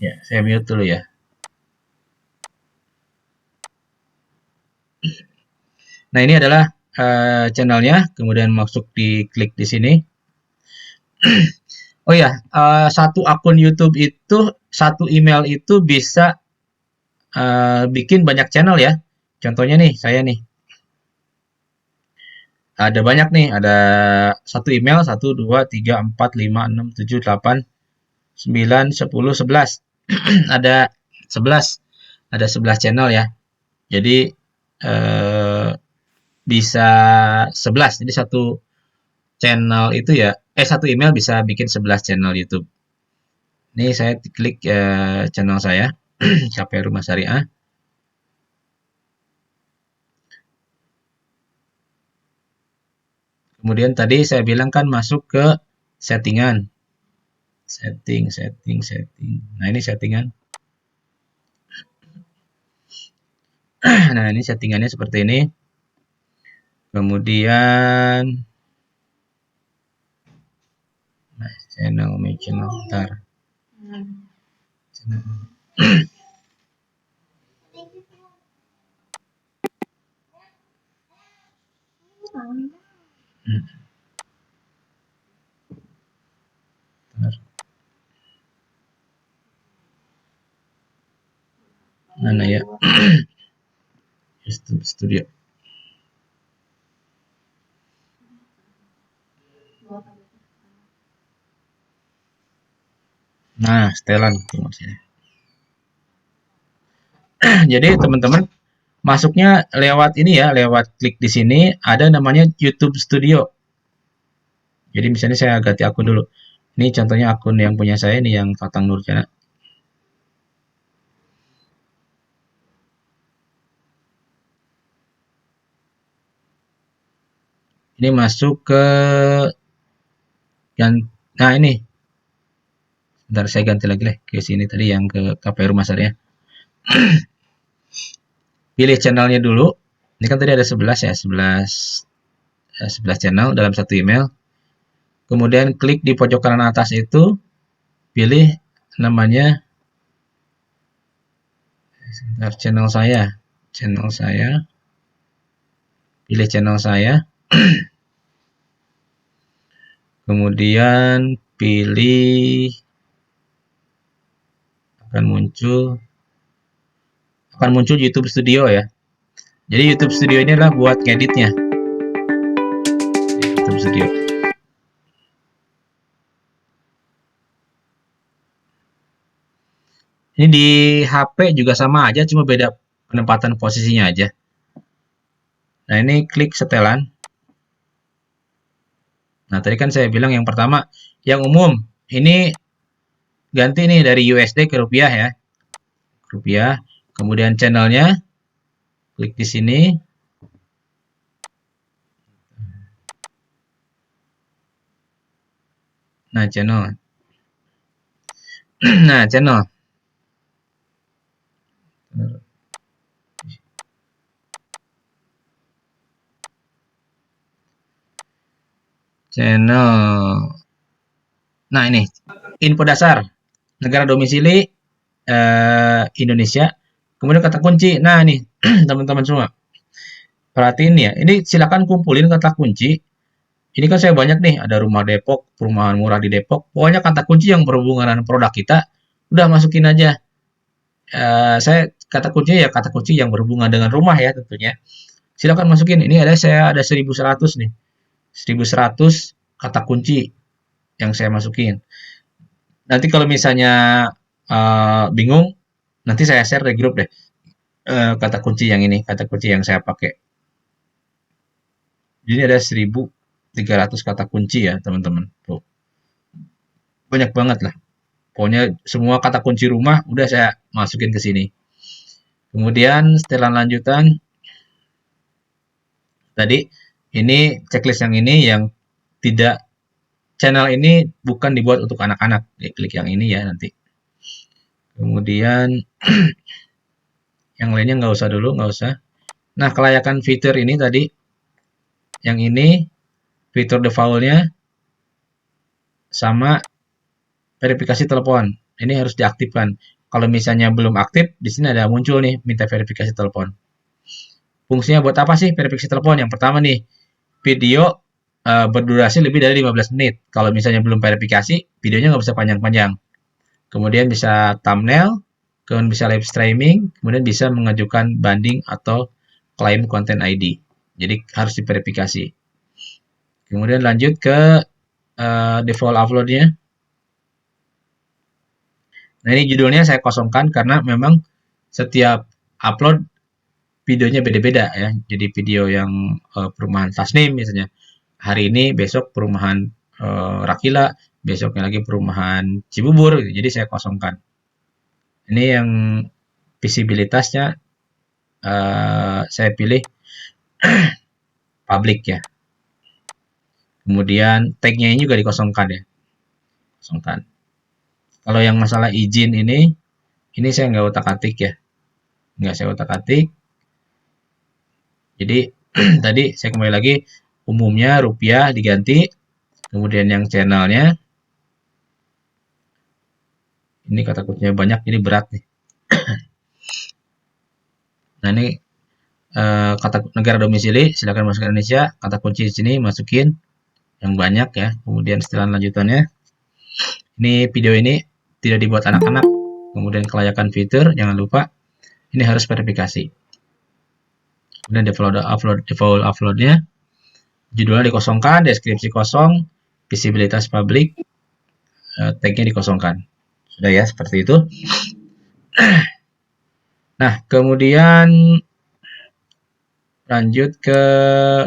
ya, saya mute dulu ya. Nah, ini adalah channelnya, kemudian masuk di klik di sini. Oh ya, satu akun YouTube itu, satu email itu bisa bikin banyak channel ya. Contohnya nih, saya nih. Ada banyak nih, ada satu email, 1, 2, 3, 4, 5, 6, 7, 8, 9, 10, 11. Ada 11. Ada 11 channel ya. Jadi, bisa 11. Jadi satu channel itu ya, satu email bisa bikin 11 channel YouTube. Ini saya klik channel saya, KP Rumah Syariah. Kemudian tadi saya bilang kan masuk ke settingan. Setting. Nah, ini settingan. Nah, ini settingannya seperti ini. Kemudian nah, channel, bentar. Channel. Bentar. Mana ya? YouTube Studio. Nah, setelan maksudnya. Jadi teman-teman masuknya lewat ini ya, lewat klik di sini ada namanya YouTube Studio. Jadi misalnya saya ganti akun dulu. Ini contohnya akun yang punya saya ini yang Fatang Nurjana. Ini masuk ke yang nah ini. Bentar saya ganti lagi lah ke sini tadi yang ke KP Rumah Syariah. Pilih channelnya dulu. Ini kan tadi ada 11 ya, 11 channel dalam satu email. Kemudian klik di pojok kanan atas itu, pilih namanya channel saya. Pilih channel saya. Kemudian pilih akan muncul YouTube Studio ya. Jadi YouTube Studio ini adalah buat ngeditnya. YouTube Studio. Ini di HP juga sama aja, cuma beda penempatan posisinya aja. Nah, ini klik setelan. Nah, tadi kan saya bilang yang pertama, yang umum. Ini ganti nih dari USD ke rupiah ya. Rupiah. Kemudian channelnya, klik di sini. Nah, channel. Nah, channel. Nah, ini info dasar. Negara domisili Indonesia. Kemudian kata kunci. Nah, nih teman-teman semua. Perhatiin ya. Ini silakan kumpulin kata kunci. Ini kan saya banyak nih, ada rumah Depok, perumahan murah di Depok. Pokoknya kata kunci yang berhubungan dengan produk kita, udah masukin aja. Saya kata kunci ya kata kunci yang berhubungan dengan rumah ya tentunya. Silakan masukin. Ini saya ada 1100 nih. 1100 kata kunci yang saya masukin. Nanti kalau misalnya bingung, nanti saya share di grup deh kata kunci yang ini, kata kunci yang saya pakai. Jadi ada 1300 kata kunci ya teman-teman. Tuh. Banyak banget lah. Pokoknya semua kata kunci rumah udah saya masukin ke sini. Kemudian setelan lanjutan tadi ini checklist yang ini yang tidak channel ini bukan dibuat untuk anak-anak. Klik yang ini ya nanti. Kemudian yang lainnya nggak usah dulu, nggak usah. Nah, kelayakan fitur ini tadi, yang ini fitur default-nya sama verifikasi telepon. Ini harus diaktifkan. Kalau misalnya belum aktif, di sini ada muncul nih minta verifikasi telepon. Fungsinya buat apa sih verifikasi telepon? Yang pertama nih, video berdurasi lebih dari 15 menit. Kalau misalnya belum verifikasi, videonya nggak bisa panjang-panjang. Kemudian bisa thumbnail, kemudian bisa live streaming, kemudian bisa mengajukan banding atau klaim konten ID. Jadi harus diverifikasi. Kemudian lanjut ke default upload-nya. Nah, ini judulnya saya kosongkan karena memang setiap upload videonya beda-beda ya. Jadi video yang perumahan Tasnim misalnya hari ini, besok perumahan Rakila, besoknya lagi perumahan Cibubur. Jadi saya kosongkan. Ini yang visibilitasnya saya pilih public ya. Kemudian tag-nya ini juga dikosongkan ya. Kosongkan. Kalau yang masalah izin ini saya nggak otak-atik ya. Nggak saya otak-atik. Jadi tadi saya kembali lagi umumnya rupiah diganti. Kemudian yang channelnya ini kata kuncinya banyak, jadi berat nih. Nah ini kata negara domisili, silakan masuk ke Indonesia. Kata kunci di sini masukin yang banyak ya. Kemudian setelah lanjutannya, ini video ini tidak dibuat anak-anak. Kemudian kelayakan fitur, jangan lupa ini harus verifikasi. Kemudian default uploadnya, judulnya dikosongkan, deskripsi kosong, visibilitas publik, tag-nya dikosongkan. Sudah ya, seperti itu. Nah, kemudian lanjut ke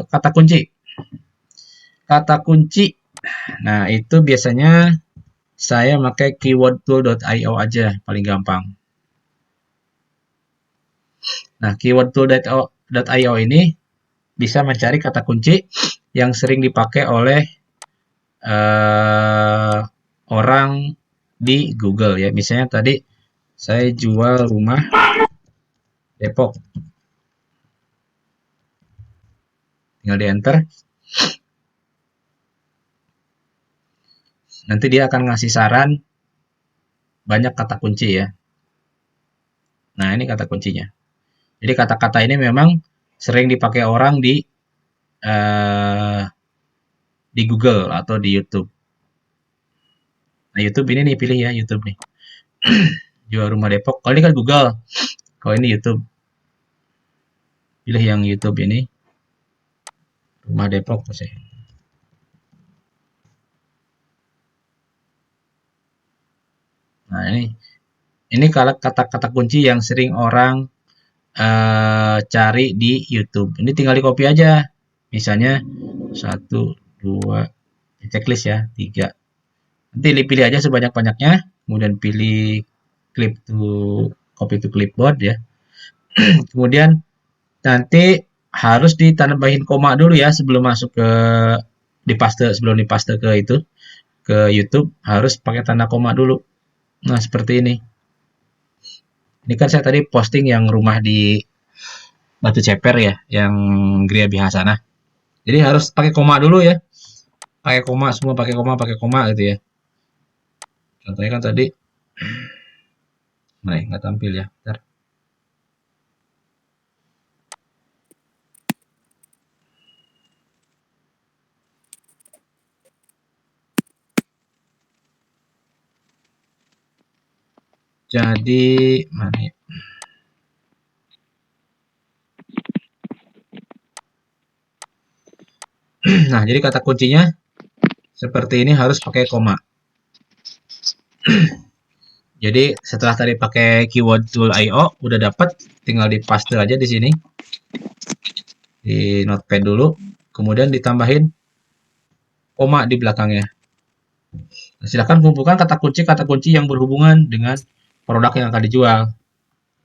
kata kunci. Kata kunci, nah itu biasanya saya pakai keywordtool.io aja, paling gampang. Nah, keywordtool.io ini bisa mencari kata kunci yang sering dipakai oleh orang di Google ya. Misalnya tadi saya jual rumah Depok. Tinggal di enter. Nanti dia akan ngasih saran banyak kata kunci ya. Nah, ini kata kuncinya. Jadi kata-kata ini memang sering dipakai orang di Google atau di YouTube. Nah, YouTube ini nih, pilih ya YouTube nih. Jual rumah Depok. Kalau ini kan Google. Kalau ini YouTube. Pilih yang YouTube ini. Rumah Depok misalnya. Nah, ini kalau kata-kata kunci yang sering orang cari di YouTube. Ini tinggal di copy aja. Misalnya 1, 2, checklist ya, 3. Nanti pilih aja sebanyak-banyaknya, kemudian pilih clip to copy to clipboard ya. Kemudian nanti harus ditambahin koma dulu ya sebelum masuk ke sebelum dipaste ke itu ke YouTube harus pakai tanda koma dulu. Nah, seperti ini. Ini kan saya tadi posting yang rumah di Batu Ceper ya, yang Gria Bihasana. Jadi harus pakai koma dulu ya. Pakai koma, semua pakai koma gitu ya. Contohnya kan tadi, nah nggak tampil ya. Bentar. Jadi mana ya? Nah, jadi kata kuncinya seperti ini, harus pakai koma. Jadi setelah tadi pakai keyword tool IO udah dapat, tinggal di paste aja di sini di notepad dulu, kemudian ditambahin koma di belakangnya. Nah, silakan kumpulkan kata kunci yang berhubungan dengan produk yang akan dijual.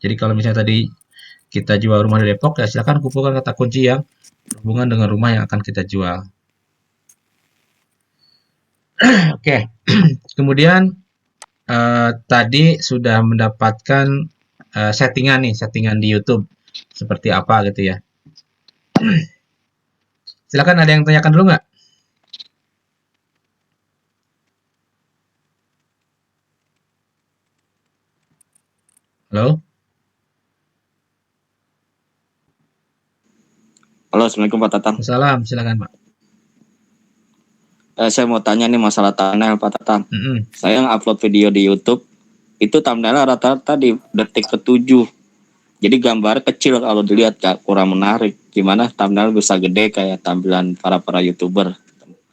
Jadi kalau misalnya tadi kita jual rumah di Depok, ya silakan kumpulkan kata kunci yang berhubungan dengan rumah yang akan kita jual. Oke, kemudian tadi sudah mendapatkan settingan di YouTube seperti apa gitu ya. Silakan, ada yang tanyakan dulu nggak? Halo?
Halo, Assalamualaikum Pak Tatang.
Salam, silakan Pak.
Saya mau tanya nih masalah thumbnail Pak Tatang. Saya upload video di YouTube, itu thumbnailnya rata-rata di detik ke-7. Jadi gambar kecil kalau dilihat kurang menarik. Gimana thumbnail bisa gede kayak tampilan para YouTuber?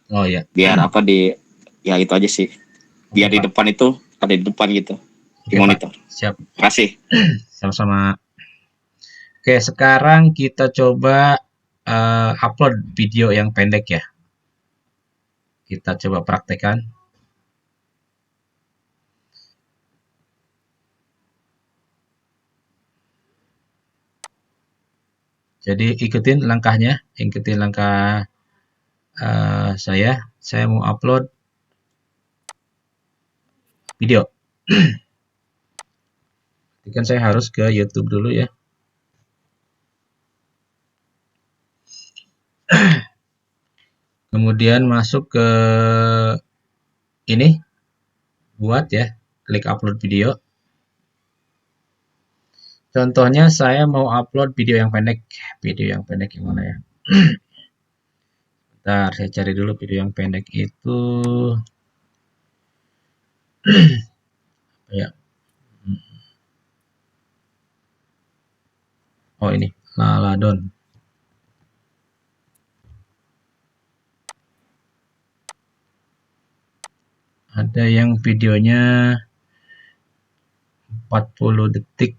Oh iya.
Biar ya itu aja sih. Biar di depan itu ada di depan gitu. Di
Oke,
monitor.
Pak. Siap.
Terima kasih.
Sama-sama. Oke, sekarang kita coba upload video yang pendek ya. Kita coba praktekkan. Jadi ikutin langkahnya, ikutin langkah saya. Saya mau upload video. Jadi kan saya harus ke YouTube dulu ya. Kemudian masuk ke ini, buat ya, klik upload video. Contohnya saya mau upload video yang pendek. Video yang pendek yang mana ya? Bentar, saya cari dulu video yang pendek itu. Ya. Oh ini, Laladon. Ada yang videonya 40 detik.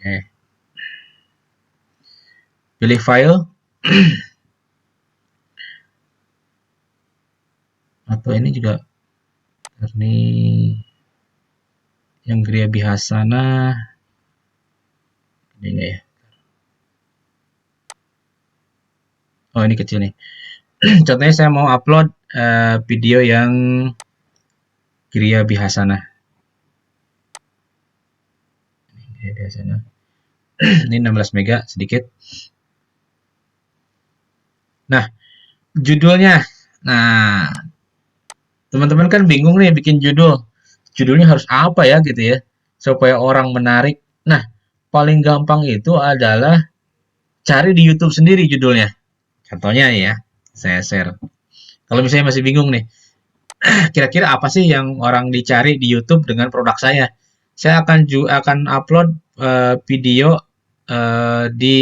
Oke. Pilih file. Atau ini juga ini yang Gria Bihasana. Ini enggak ya? Oh, ini kecil nih. Contohnya saya mau upload video yang Gria Bihasana. Gria Bihasana. Ini 16 mega sedikit. Nah, judulnya. Nah, teman-teman kan bingung nih bikin judul. Judulnya harus apa ya gitu ya, supaya orang menarik. Nah, paling gampang itu adalah cari di YouTube sendiri judulnya. Contohnya ya, saya share. Kalau misalnya masih bingung nih, kira-kira apa sih yang orang dicari di YouTube dengan produk saya? Saya akan upload video di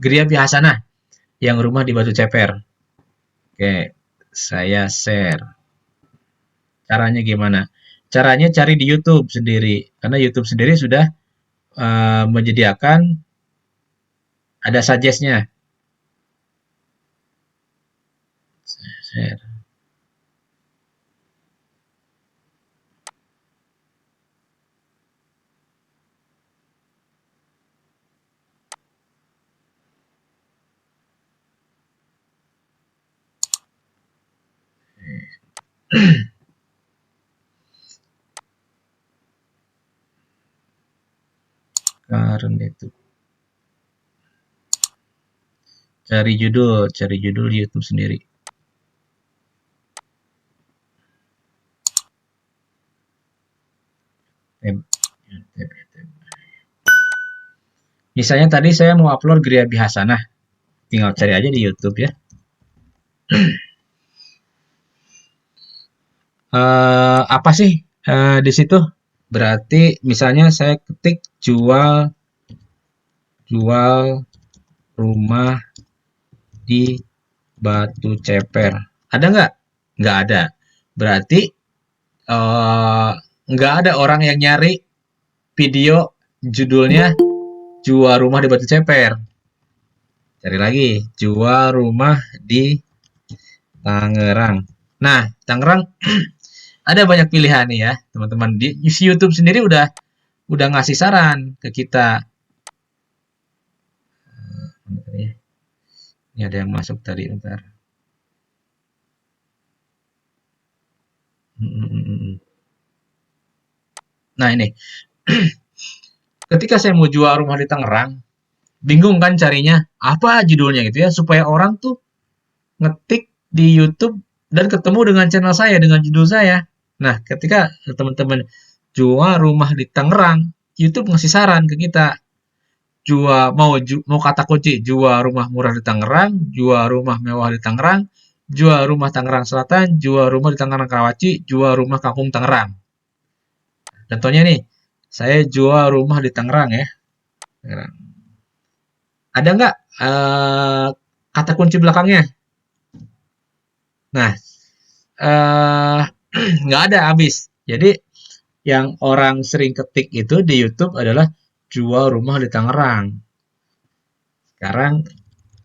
Gria Bihasana yang rumah di Batu Ceper. Oke, saya share. Caranya gimana? Caranya cari di YouTube sendiri, karena YouTube sendiri sudah menyediakan ada suggest-nya. Share. Karena itu cari judul di YouTube sendiri. Misalnya tadi saya mau upload Gria Bihasanah, tinggal cari aja di YouTube ya. Apa sih di situ? Berarti misalnya saya ketik jual rumah di Batu Ceper. Ada nggak? Nggak ada. Berarti nggak ada orang yang nyari video judulnya jual rumah di Batu Ceper. Cari lagi, jual rumah di Tangerang. Nah, Tangerang ada banyak pilihan nih ya, teman-teman. Di YouTube sendiri udah ngasih saran ke kita. Ini ada yang masuk tadi, bentar. Nah, ini. Ketika saya mau jual rumah di Tangerang, bingung kan carinya apa judulnya gitu ya, supaya orang tuh ngetik di YouTube dan ketemu dengan channel saya, dengan judul saya. Nah, ketika teman-teman jual rumah di Tangerang, YouTube ngasih saran ke kita. Mau kata kunci jual rumah murah di Tangerang, jual rumah mewah di Tangerang, jual rumah Tangerang Selatan, jual rumah di Tangerang Karawaci, jual rumah Kampung Tangerang. Contohnya nih, saya jual rumah di Tangerang ya. Ada nggak kata kunci belakangnya? Nah, nggak ada, habis. Jadi yang orang sering ketik itu di YouTube adalah jual rumah di Tangerang. Sekarang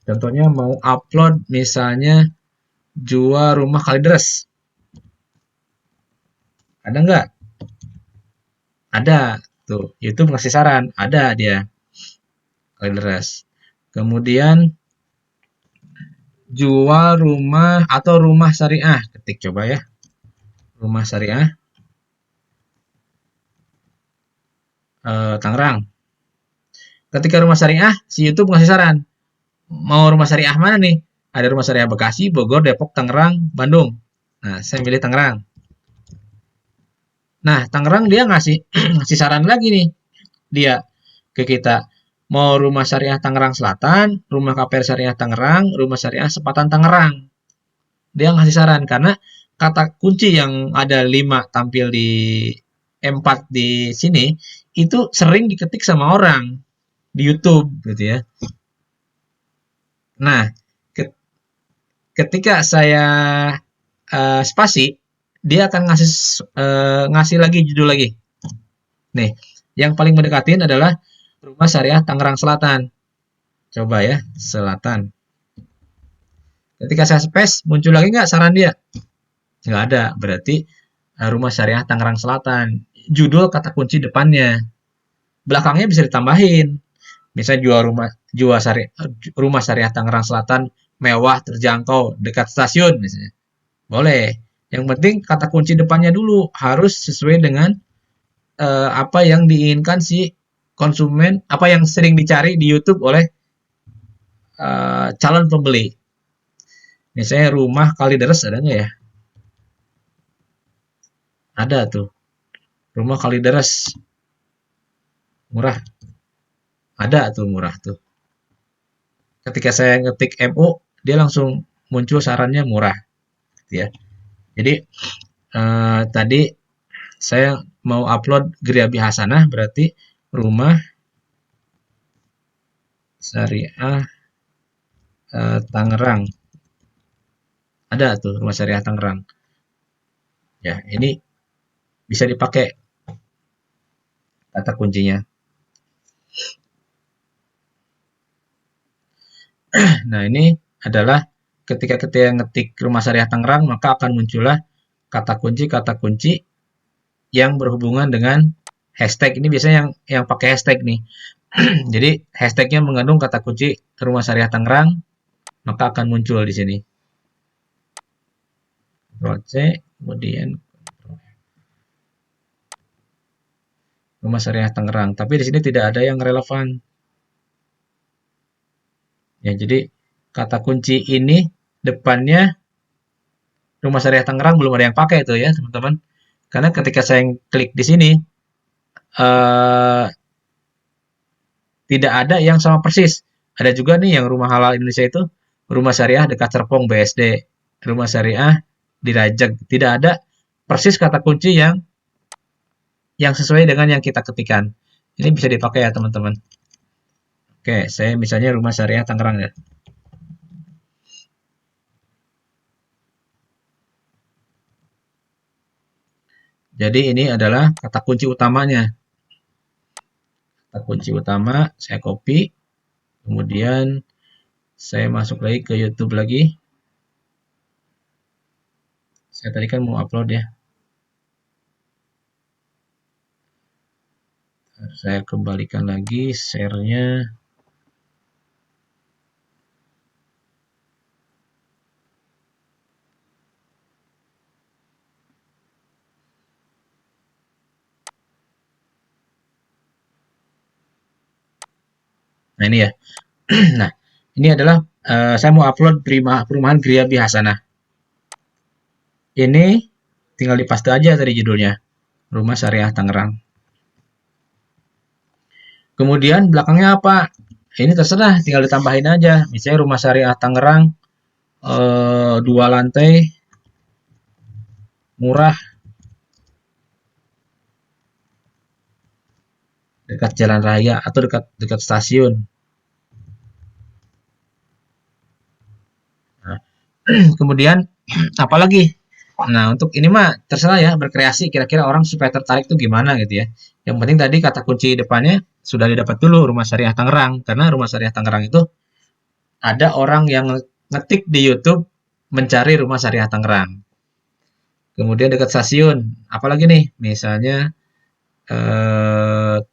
contohnya mau upload misalnya jual rumah Kalideres. Ada nggak? Ada. Tuh, YouTube ngasih saran. Ada dia. Kalideres. Kemudian jual rumah atau rumah syariah. Ketik coba ya. Rumah syariah. Tangerang. Ketika rumah syariah, si YouTube ngasih saran. Mau rumah syariah mana nih? Ada rumah syariah Bekasi, Bogor, Depok, Tangerang, Bandung. Nah, saya milih Tangerang. Nah, Tangerang dia ngasih saran lagi nih. Dia ke kita. Mau rumah syariah Tangerang Selatan, rumah KPR syariah Tangerang, rumah syariah Sepatan Tangerang. Dia ngasih saran karena kata kunci yang ada 5 tampil di M4 di sini itu sering diketik sama orang di YouTube gitu ya. Nah, ketika saya spasi, dia akan ngasih lagi judul lagi. Nih, yang paling mendekatin adalah rumah syariah Tangerang Selatan. Coba ya, Selatan. Ketika saya space, muncul lagi nggak saran dia? Nggak ada, berarti rumah syariah Tangerang Selatan. Judul kata kunci depannya. Belakangnya bisa ditambahin. Misalnya rumah syariah Tangerang Selatan mewah, terjangkau, dekat stasiun misalnya. Boleh. Yang penting kata kunci depannya dulu harus sesuai dengan apa yang diinginkan si konsumen, apa yang sering dicari di YouTube oleh calon pembeli. Misalnya rumah Kalideres ada nggak ya? Ada tuh. Rumah Kalideres. Murah. Ada tuh murah tuh. Ketika saya ngetik MU, dia langsung muncul sarannya murah. Gitu ya. Jadi tadi saya mau upload Gria Bihasanah, berarti rumah syariah Tangerang. Ada tuh rumah syariah Tangerang. Ya, ini bisa dipakai kata kuncinya. Nah, ini adalah ketika kita ngetik rumah syariah Tangerang, maka akan muncullah kata kunci yang berhubungan dengan hashtag. Ini biasanya yang pakai hashtag nih. Jadi hashtagnya mengandung kata kunci rumah syariah Tangerang, maka akan muncul di sini. Ctrl C, kemudian rumah syariah Tangerang. Tapi di sini tidak ada yang relevan. Ya, jadi kata kunci ini depannya rumah syariah Tangerang belum ada yang pakai itu ya, teman-teman. Karena ketika saya klik di sini, tidak ada yang sama persis. Ada juga nih yang rumah halal Indonesia itu rumah syariah dekat Serpong BSD, rumah syariah di Rajeg. Tidak ada persis kata kunci yang sesuai dengan yang kita ketikkan. Ini bisa dipakai ya teman-teman. Oke, saya misalnya rumah syariah Tangerang ya. Jadi ini adalah kata kunci utamanya. Kata kunci utama saya copy, kemudian saya masuk lagi ke YouTube lagi. Saya tadi kan mau upload ya. Saya kembalikan lagi share-nya. Nah ini ya. Nah ini adalah saya mau upload perumahan Griabi Hasanah. Ini tinggal dipaste aja tadi judulnya, Rumah Syariah Tangerang. Kemudian belakangnya apa? Ini terserah, tinggal ditambahin aja. Misalnya Rumah Syariah Tangerang 2 lantai, murah, dekat jalan raya atau dekat stasiun. Nah, kemudian apalagi? Nah, untuk ini mah terserah ya, berkreasi kira-kira orang supaya tertarik tuh gimana gitu ya. Yang penting tadi kata kunci depannya sudah didapat dulu Rumah Syariah Tangerang, karena Rumah Syariah Tangerang itu ada orang yang ngetik di YouTube mencari Rumah Syariah Tangerang. Kemudian dekat stasiun, apalagi nih? Misalnya 700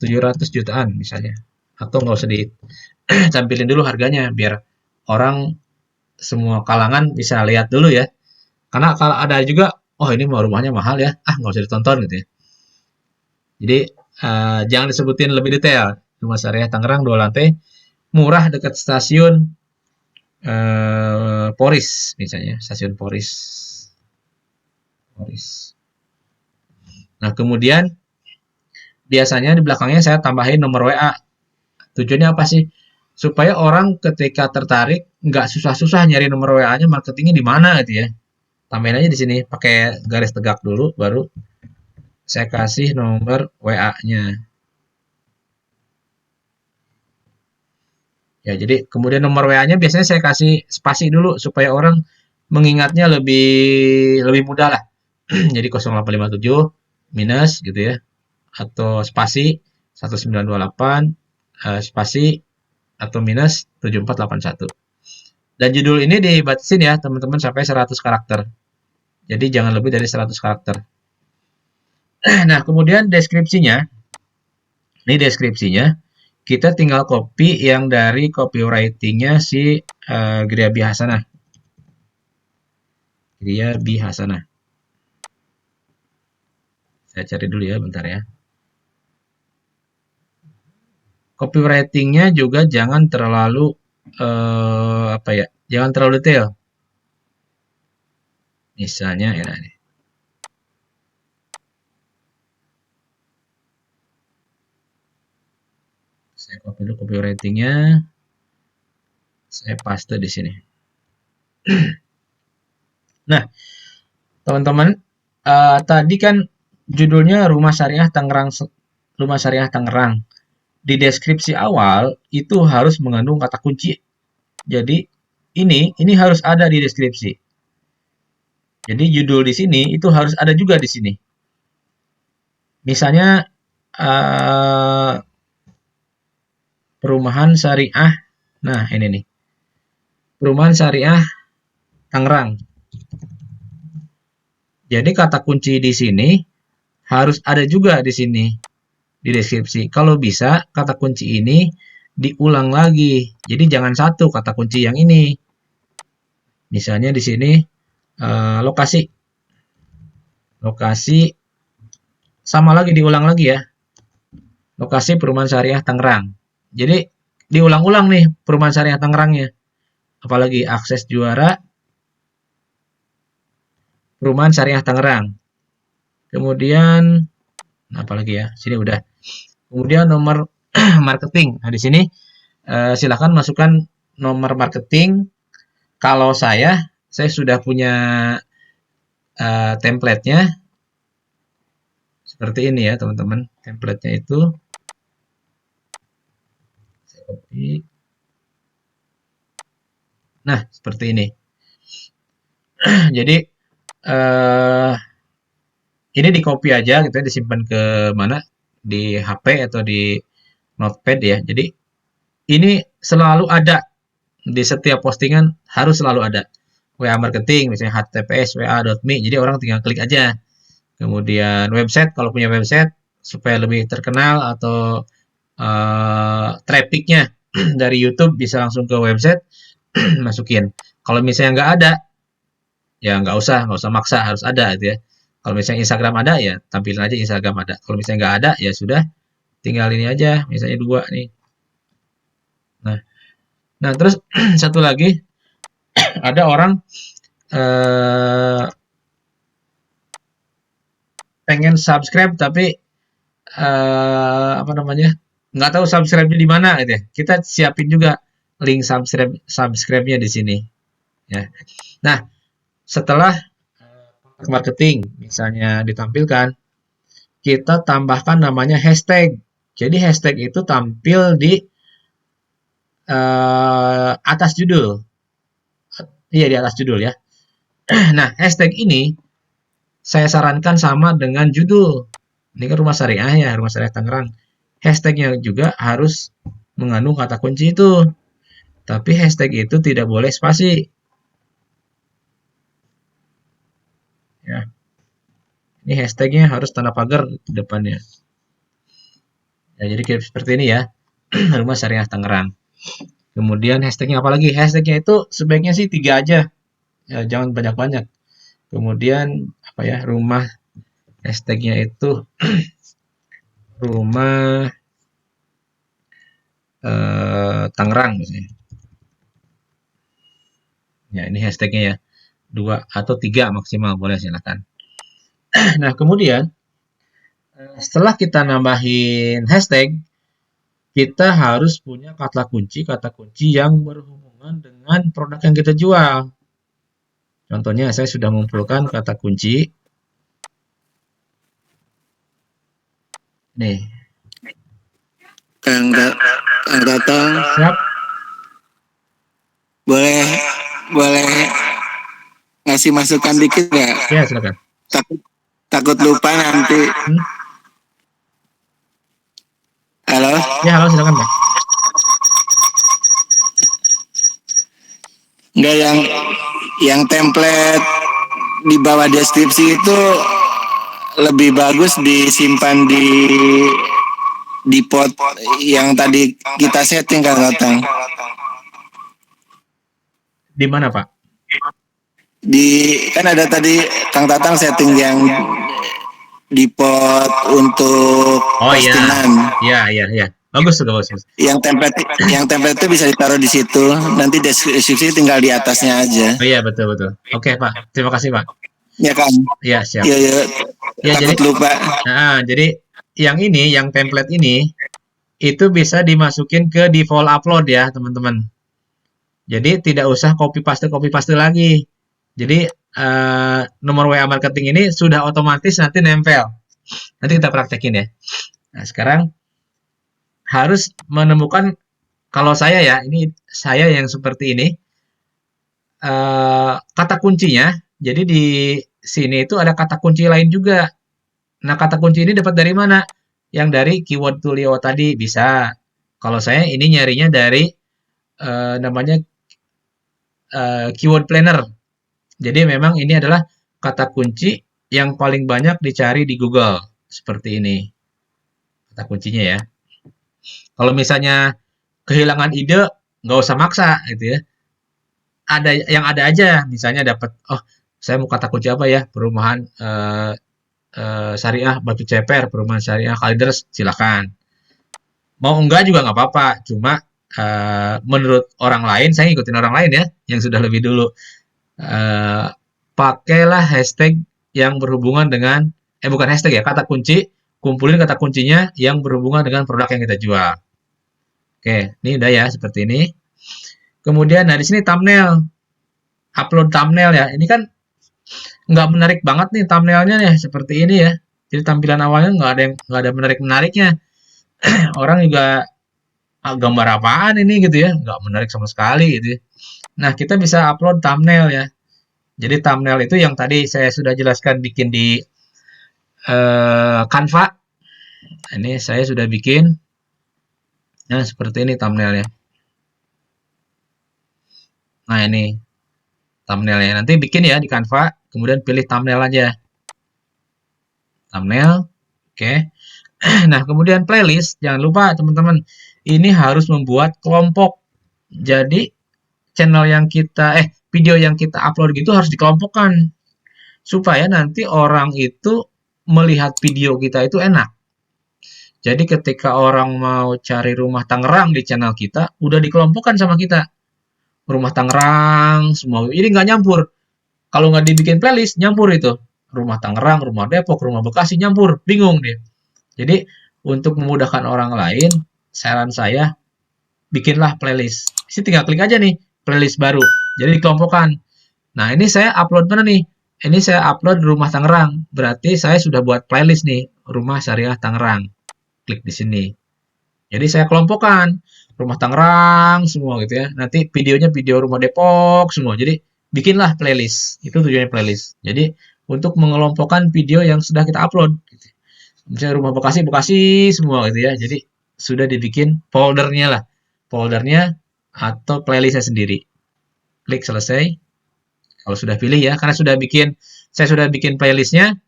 jutaan misalnya. Atau nggak usah ditampilin dulu harganya biar orang semua kalangan bisa lihat dulu ya. Karena kalau ada juga, oh ini mau rumahnya mahal ya, nggak usah ditonton gitu ya. Jadi jangan disebutin lebih detail. Rumah Syariah Tangerang 2 lantai, murah dekat stasiun Poris misalnya, stasiun Poris. Nah kemudian biasanya di belakangnya saya tambahin nomor WA. Tujuannya apa sih? Supaya orang ketika tertarik nggak susah-susah nyari nomor WA-nya, marketingnya di mana gitu ya. Tambahin aja di sini pakai garis tegak dulu, baru saya kasih nomor WA-nya. Ya, jadi kemudian nomor WA-nya biasanya saya kasih spasi dulu supaya orang mengingatnya lebih mudah lah. Jadi 0857 minus gitu ya, atau spasi 1928 spasi atau minus 7481. Dan judul ini dibatasin ya teman-teman sampai 100 karakter. Jadi jangan lebih dari 100 karakter. Nah kemudian deskripsinya, ini deskripsinya kita tinggal copy yang dari copywriting-nya si Griabi Hasanah. Griabi Hasanah. Saya cari dulu ya, bentar ya. Copywriting-nya juga jangan terlalu jangan terlalu detail. Misalnya ya ini. Saya copy dulu copywriting-nya. Saya paste di sini. Nah, teman-teman, tadi kan judulnya Rumah Syariah Tangerang. Di deskripsi awal itu harus mengandung kata kunci. Jadi ini harus ada di deskripsi. Jadi judul di sini itu harus ada juga di sini. Misalnya perumahan syariah. Nah, ini nih. Perumahan syariah Tangerang. Jadi kata kunci di sini harus ada juga di sini di deskripsi. Kalau bisa kata kunci ini diulang lagi. Jadi jangan satu kata kunci yang ini. Misalnya di sini lokasi. Lokasi sama lagi diulang lagi ya. Lokasi perumahan syariah Tangerang. Jadi diulang-ulang nih perumahan syariah Tangerangnya. Apalagi akses juara perumahan syariah Tangerang. Kemudian Nah, apalagi ya, sini udah. Kemudian nomor marketing. Nah, di sini silakan masukkan nomor marketing. Kalau saya sudah punya template-nya seperti ini ya, teman-teman. Template-nya itu saya copy. Nah, seperti ini. Jadi ini di copy aja gitu ya, disimpan ke mana? Di HP atau di notepad ya. Jadi ini selalu ada di setiap postingan, harus selalu ada. WA marketing misalnya https wa.me. Jadi orang tinggal klik aja. Kemudian website, kalau punya website supaya lebih terkenal atau trafficnya dari YouTube bisa langsung ke website, masukin. Kalau misalnya nggak ada, ya nggak usah maksa harus ada gitu ya. Kalau misalnya Instagram ada, ya tampilin aja Instagram ada. Kalau misalnya nggak ada, ya sudah, tinggal ini aja, misalnya 2 nih. Nah, terus satu lagi, ada orang pengen subscribe tapi apa namanya, nggak tahu subscribe-nya di mana gitu ya. Kita siapin juga link subscribe-nya di sini. Ya. Nah, setelah marketing misalnya ditampilkan, kita tambahkan namanya hashtag. Jadi hashtag itu tampil di atas judul. Iya, di atas judul ya. Nah, hashtag ini saya sarankan sama dengan judul. Ini kan rumah syariah ya, rumah syariah Tangerang. Hashtagnya juga harus mengandung kata kunci itu. Tapi hashtag itu tidak boleh spasi. Ya. Ini hashtagnya harus tanda pagar di depannya. Ya, jadi seperti ini ya. Rumah syariah Tangerang. Kemudian hashtagnya apa lagi? Hashtagnya itu sebaiknya sih 3 aja. Ya, jangan banyak-banyak. Kemudian apa ya? Rumah, hashtagnya itu rumah Tangerang misalnya. Ya, ini hashtagnya ya. 2 atau 3 maksimal, boleh silakan. Nah, kemudian setelah kita nambahin hashtag, kita harus punya kata kunci yang berhubungan dengan produk yang kita jual. Contohnya saya sudah mengumpulkan kata kunci. Nih.
Kang Tatang,
Siap.
boleh ngasih masukan dikit nggak?
Ya, silakan.
Takut lupa nanti. Halo?
Ya, halo, silakan, Pak.
Nggak, yang template di bawah deskripsi itu lebih bagus disimpan di pot yang tadi kita setting, Kang Tatang.
Di mana, Pak?
Kan ada tadi Kang Tatang setting yang di pot untuk postingan.
Iya. Bagus sudah bagus.
Yang template itu bisa ditaruh di situ. Nanti deskripsi tinggal di atasnya aja.
Oh iya, betul. Oke, Pak. Terima kasih, Pak.
Ya kan?
Iya, siap.
Iya.
Ya,
Takut lupa.
Nah, jadi yang template ini itu bisa dimasukin ke default upload ya, teman-teman. Jadi tidak usah copy paste lagi. Jadi nomor WA marketing ini sudah otomatis nanti nempel. Nanti kita praktekin ya. Nah, sekarang harus menemukan, kalau saya ya, ini saya yang seperti ini, kata kuncinya. Jadi di sini itu ada kata kunci lain juga. Nah, kata kunci ini dapat dari mana? Yang dari keyword Tulio tadi bisa. Kalau saya ini nyarinya dari namanya keyword planner. Jadi memang ini adalah kata kunci yang paling banyak dicari di Google. Seperti ini. Kata kuncinya ya. Kalau misalnya kehilangan ide, nggak usah maksa gitu ya. Yang ada aja, misalnya dapat, saya mau kata kunci apa ya? Perumahan syariah Batu Ceper, perumahan syariah Kalideres, silakan. Mau enggak juga nggak apa-apa. Cuma menurut orang lain, saya ngikutin orang lain ya, yang sudah lebih dulu. Pakailah hashtag yang berhubungan dengan bukan hashtag ya, kata kunci kumpulin kata kuncinya yang berhubungan dengan produk yang kita jual. Oke, ini udah ya seperti ini. Kemudian, nah di sini thumbnail, upload thumbnail ya. Ini kan nggak menarik banget nih thumbnailnya nih, seperti ini ya. Jadi tampilan awalnya nggak ada menarik-menariknya. Orang juga gambar apaan ini gitu ya, nggak menarik sama sekali gitu ya. Nah, kita bisa upload thumbnail ya. Jadi thumbnail itu yang tadi saya sudah jelaskan bikin di Canva. Ini saya sudah bikin. Nah, seperti ini thumbnailnya. Nah, ini thumbnailnya. Nanti bikin ya di Canva, kemudian pilih thumbnail aja. Thumbnail, oke. Nah, kemudian playlist. Jangan lupa teman-teman, ini harus membuat kelompok. Jadi channel yang video yang kita upload gitu harus dikelompokkan supaya nanti orang itu melihat video kita itu enak. Jadi ketika orang mau cari rumah Tangerang di channel kita, udah dikelompokkan sama kita. Rumah Tangerang, semua. Ini nggak nyampur. Kalau nggak dibikin playlist, nyampur itu. Rumah Tangerang, rumah Depok, rumah Bekasi, nyampur. Bingung dia. Jadi untuk memudahkan orang lain, saran saya, bikinlah playlist. Sini tinggal klik aja nih, playlist baru. Jadi dikelompokkan. Nah, ini saya upload mana nih? Ini saya upload Rumah Tangerang. Berarti saya sudah buat playlist nih, Rumah Syariah Tangerang. Klik di sini. Jadi saya kelompokkan Rumah Tangerang semua gitu ya. Nanti videonya video Rumah Depok semua. Jadi bikinlah playlist. Itu tujuannya playlist. Jadi untuk mengelompokkan video yang sudah kita upload. Misalnya Rumah Bekasi, Bekasi semua gitu ya. Jadi sudah dibikin foldernya lah. Foldernya atau playlistnya sendiri. Klik selesai. Kalau sudah pilih ya, karena saya sudah bikin playlistnya,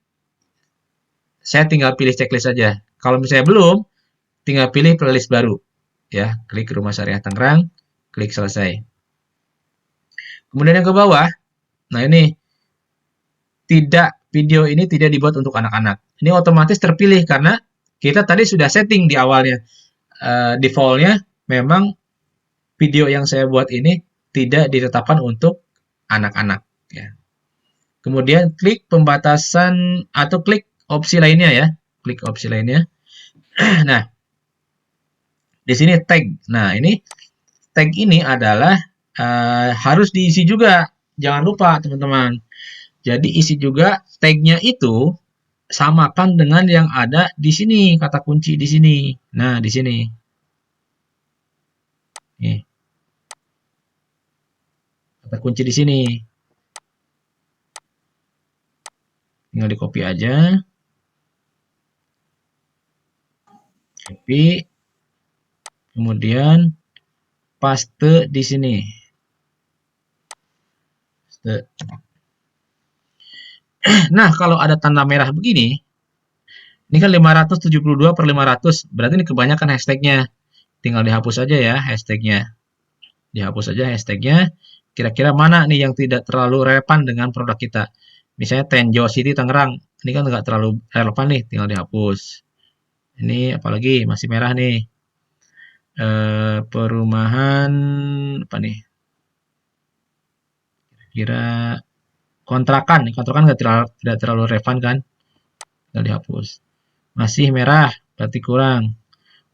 saya tinggal pilih checklist saja. Kalau misalnya belum, tinggal pilih playlist baru. Ya, klik Rumah Syariah Tangerang, klik selesai. Kemudian yang ke bawah, nah ini video ini tidak dibuat untuk anak-anak. Ini otomatis terpilih karena kita tadi sudah setting di awalnya. Defaultnya memang video yang saya buat ini tidak ditetapkan untuk anak-anak ya. Kemudian klik pembatasan atau klik opsi lainnya ya. Klik opsi lainnya. Nah, di sini tag. Nah, ini tag ini adalah harus diisi juga. Jangan lupa teman-teman. Jadi isi juga tagnya itu samakan dengan yang ada di sini, kata kunci di sini. Nah, di sini. Nih. Kata kunci di sini. Tinggal di copy aja. Copy. Kemudian paste di sini. Paste. Nah, kalau ada tanda merah begini, ini kan 572/500, berarti ini kebanyakan hashtagnya. Tinggal dihapus aja ya hashtagnya. Dihapus aja hashtagnya. Kira-kira mana nih yang tidak terlalu relevan dengan produk kita. Misalnya Tenjo City Tangerang, ini kan nggak terlalu relevan nih, tinggal dihapus. Ini apalagi masih merah nih. Perumahan apa nih? Kira kontrakan tidak terlalu relevan kan? Tinggal dihapus. Masih merah, berarti kurang.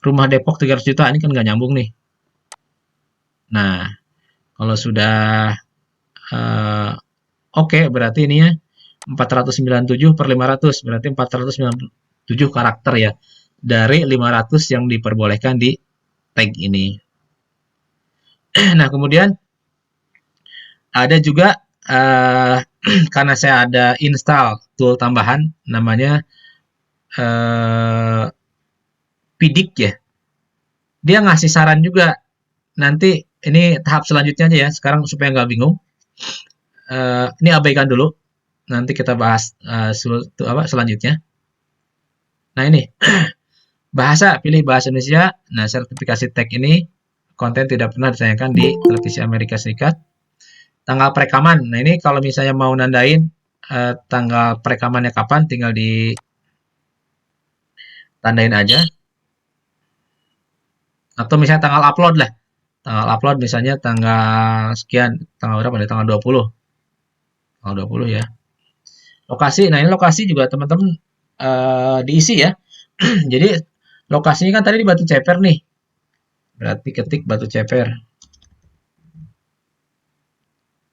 Rumah Depok 300 juta, ini kan nggak nyambung nih. Nah, kalau sudah oke, berarti ini ya 497/500, berarti 497 karakter ya. Dari 500 yang diperbolehkan di tag ini. Nah, kemudian ada juga karena saya ada install tool tambahan namanya Pidik ya. Dia ngasih saran juga. Nanti ini tahap selanjutnya aja ya. Sekarang supaya nggak bingung. Ini abaikan dulu. Nanti kita bahas selanjutnya. Nah ini bahasa, pilih bahasa Indonesia. Nah, sertifikasi tag ini konten tidak pernah ditayangkan di televisi Amerika Serikat. Tanggal perekaman. Nah, ini kalau misalnya mau nandain tanggal perekamannya kapan, tinggal di tandain aja. Atau misalnya tanggal upload lah. Tanggal upload misalnya tanggal sekian, tanggal berapa nih? Tanggal 20. Tanggal 20 ya. Lokasi. Nah, ini lokasi juga teman-teman diisi ya. Jadi lokasinya kan tadi di Batu Ceper nih. Berarti ketik Batu Ceper.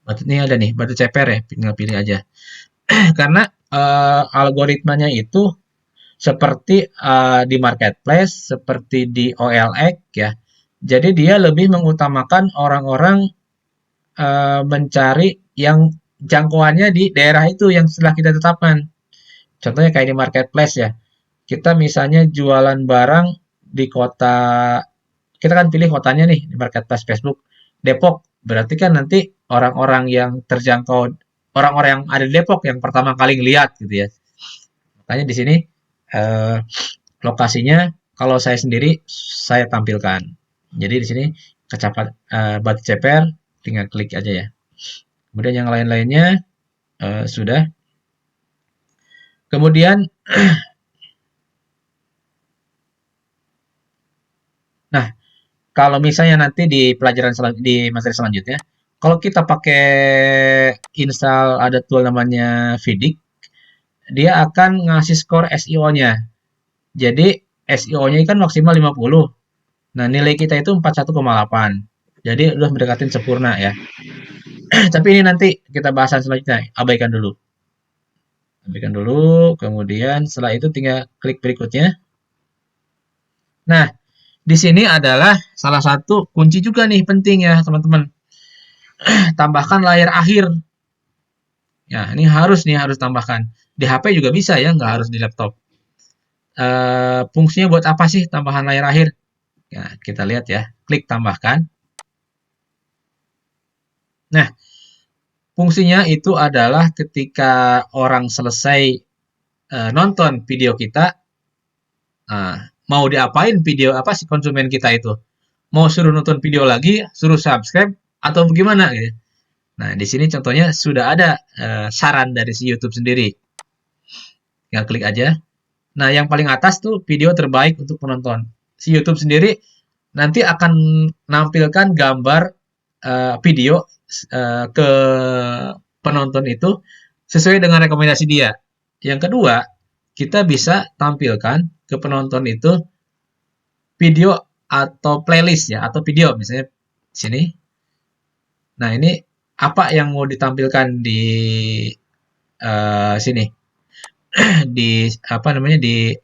Ini ada nih, Batu Ceper ya, tinggal pilih aja. Karena algoritmanya itu seperti di marketplace, seperti di OLX ya. Jadi dia lebih mengutamakan orang-orang mencari yang jangkauannya di daerah itu yang setelah kita tetapkan. Contohnya kayak di marketplace ya. Kita misalnya jualan barang di kota, kita kan pilih kotanya nih di marketplace Facebook, Depok. Berarti kan nanti orang-orang yang terjangkau, orang-orang yang ada di Depok yang pertama kali ngeliat gitu ya. Makanya di sini eh, lokasinya kalau saya sendiri saya tampilkan. Jadi di sini Batu Ceper, tinggal klik aja ya. Kemudian yang lain-lainnya sudah. Kemudian nah, kalau misalnya nanti di pelajaran di materi selanjutnya, kalau kita pakai install ada tool namanya Vidic, dia akan ngasih skor SEO-nya. Jadi SEO-nya kan maksimal 50. Nah, nilai kita itu 41,8. Jadi udah mendekatin sempurna ya. Tapi ini nanti kita bahasan selanjutnya, abaikan dulu. Abaikan dulu, kemudian setelah itu tinggal klik berikutnya. Nah, di sini adalah salah satu kunci juga nih penting ya teman-teman. Tambahkan layar akhir. Ya, ini harus tambahkan. Di HP juga bisa ya, nggak harus di laptop. Fungsinya buat apa sih tambahan layar akhir? Ya, kita lihat ya. Klik tambahkan. Nah, fungsinya itu adalah ketika orang selesai nonton video kita, mau diapain video apa sih konsumen kita itu? Mau suruh nonton video lagi, suruh subscribe, atau bagaimana gitu. Nah, di sini contohnya sudah ada saran dari si YouTube sendiri. Tinggal klik aja. Nah, yang paling atas tuh video terbaik untuk penonton. Si YouTube sendiri nanti akan menampilkan gambar video ke penonton itu sesuai dengan rekomendasi dia. Yang kedua, kita bisa tampilkan ke penonton itu video atau playlist ya, atau video misalnya sini. Nah, ini apa yang mau ditampilkan di sini? Di apa namanya, di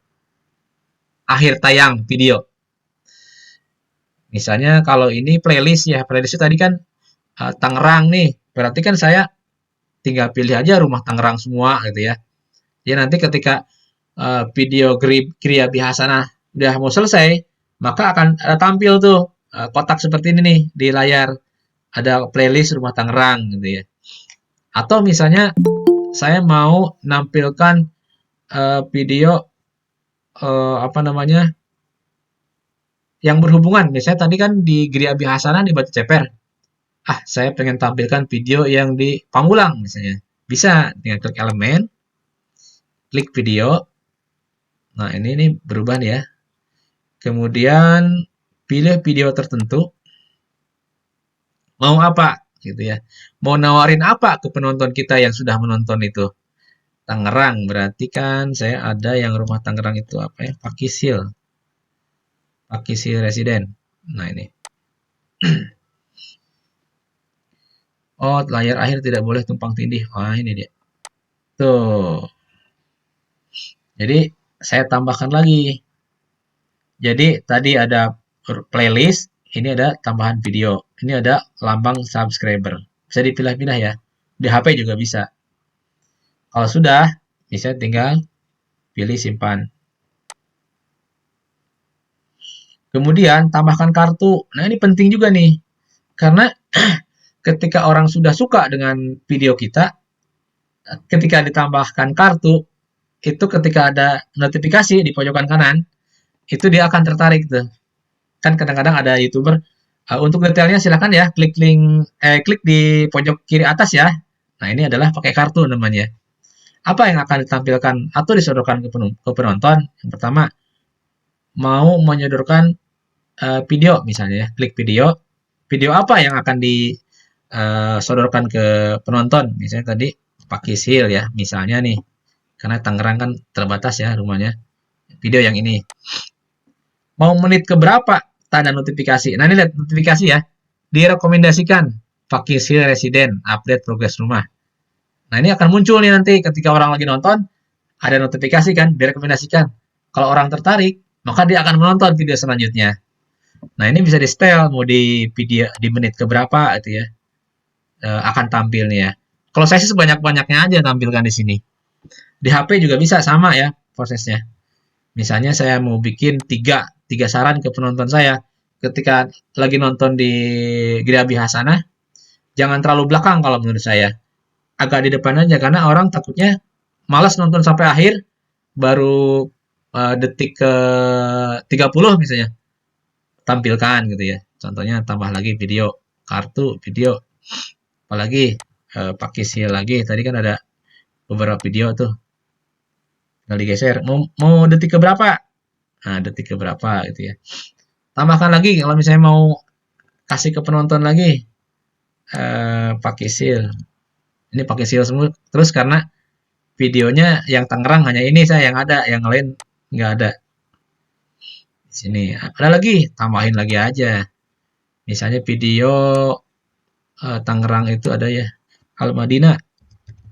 akhir tayang video. Misalnya kalau ini playlist ya, playlist tadi kan Tangerang nih. Berarti kan saya tinggal pilih aja rumah Tangerang semua gitu ya. Ya nanti ketika video Kriya Bihasana udah mau selesai, maka akan tampil tuh kotak seperti ini nih di layar. Ada playlist rumah Tangerang gitu ya. Atau misalnya saya mau nampilkan video apa namanya yang berhubungan. Misalnya tadi kan di Gria Bihasana di Batu Ceper. Saya pengen tampilkan video yang di Pamulang misalnya. Bisa tinggal klik elemen, klik video. Nah, ini berubah nih ya. Kemudian pilih video tertentu. Mau apa gitu ya. Mau nawarin apa ke penonton kita yang sudah menonton itu. Tangerang berarti kan saya ada yang rumah Tangerang itu apa ya? Pakisil Residen. Nah, ini. Oh, layar akhir tidak boleh tumpang tindih. Wah, ini dia. Tuh. Jadi, saya tambahkan lagi. Jadi, tadi ada playlist, ini ada tambahan video. Ini ada lambang subscriber. Bisa dipilah-pilah ya. Di HP juga bisa. Kalau sudah, bisa tinggal pilih simpan. Kemudian, tambahkan kartu. Nah, ini penting juga nih. Karena ketika orang sudah suka dengan video kita, ketika ditambahkan kartu, itu ketika ada notifikasi di pojokan kanan, itu dia akan tertarik tuh. Kan kadang-kadang ada YouTuber, untuk detailnya silahkan ya, klik di pojok kiri atas ya. Nah, ini adalah pakai kartu namanya. Apa yang akan ditampilkan atau disodorkan ke penonton? Yang pertama, mau menyodorkan video misalnya ya, klik video. Video apa yang akan disodorkan ke penonton? Misalnya tadi Pakisil ya, misalnya nih. Karena Tangerang kan terbatas ya rumahnya. video yang ini. Mau menit ke berapa tanda notifikasi. Nah, ini lihat notifikasi ya. Direkomendasikan Fakihsil Residen update progres rumah. Nah, ini akan muncul nih nanti ketika orang lagi nonton, ada notifikasi kan, direkomendasikan. Kalau orang tertarik, maka dia akan menonton video selanjutnya. Nah, ini bisa di-setel mau di video di menit ke berapa itu ya. Akan tampil nih ya. Kalau saya sih sebanyak-banyaknya aja tampilkan di sini. Di HP juga bisa sama ya prosesnya. Misalnya saya mau bikin tiga saran ke penonton saya ketika lagi nonton di Gerabi Hasanah, jangan terlalu belakang kalau menurut saya. Agak di depan aja karena orang takutnya malas nonton sampai akhir baru detik ke 30 misalnya tampilkan gitu ya. Contohnya tambah lagi video kartu, video apalagi pakai sil lagi. Tadi kan ada beberapa video tuh. Tinggal digeser. Mau detik ke berapa? Nah, detik ke berapa gitu ya. Tambahkan lagi kalau misalnya mau kasih ke penonton lagi pakai sil. Ini pakai sil semua. Terus karena videonya yang Tangerang hanya ini saya yang ada, yang lain nggak ada. Di sini ada lagi, tambahin lagi aja. Misalnya video Tangerang itu ada ya, Al-Madinah.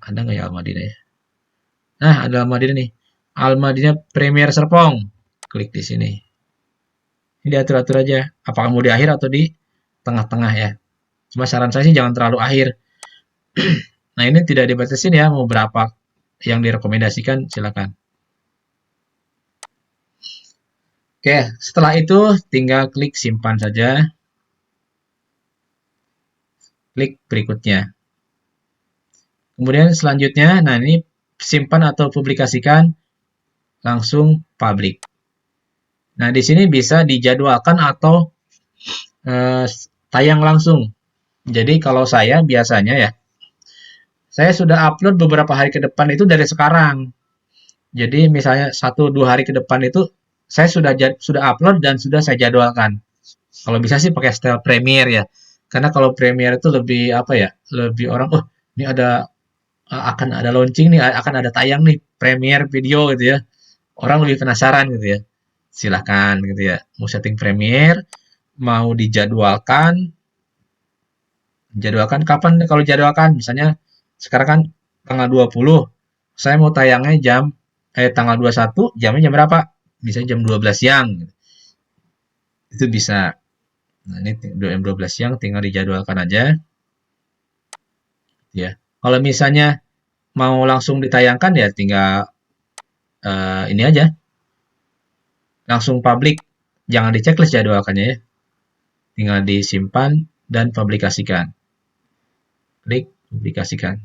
Ada nggak ya Al-Madinah ya? Nah, ada Al-Madinah nih. Al-Madinah Premier Serpong. Klik di sini. Ini diatur-atur aja. Apakah mau di akhir atau di tengah-tengah ya. Cuma saran saya sih jangan terlalu akhir. Nah, ini tidak dibatasin ya, mau berapa yang direkomendasikan silakan. Oke, setelah itu tinggal klik simpan saja. Klik berikutnya. Kemudian selanjutnya, nah ini simpan atau publikasikan langsung publik. Nah, di sini bisa dijadwalkan atau tayang langsung. Jadi kalau saya biasanya ya, saya sudah upload beberapa hari ke depan itu dari sekarang. Jadi misalnya 1-2 hari ke depan itu saya sudah upload dan sudah saya jadwalkan. Kalau bisa sih pakai style Premiere ya. Karena kalau Premiere itu lebih apa ya? Lebih orang, oh ini akan ada launching nih, akan ada tayang nih Premiere video gitu ya. Orang lebih penasaran gitu ya. Silahkan gitu ya. Mau setting Premiere, mau dijadwalkan. Jadwalkan kapan kalau jadwalkan? Misalnya sekarang kan tanggal 20. Saya mau tayangnya tanggal 21, jamnya jam berapa? Misalnya jam 12 siang. Itu bisa. Nah, ini jam 12 siang tinggal dijadwalkan aja. Ya. Kalau misalnya mau langsung ditayangkan ya tinggal ini aja. Langsung publik. Jangan di checklist jadwalkannya ya. Tinggal disimpan dan publikasikan. Klik publikasikan.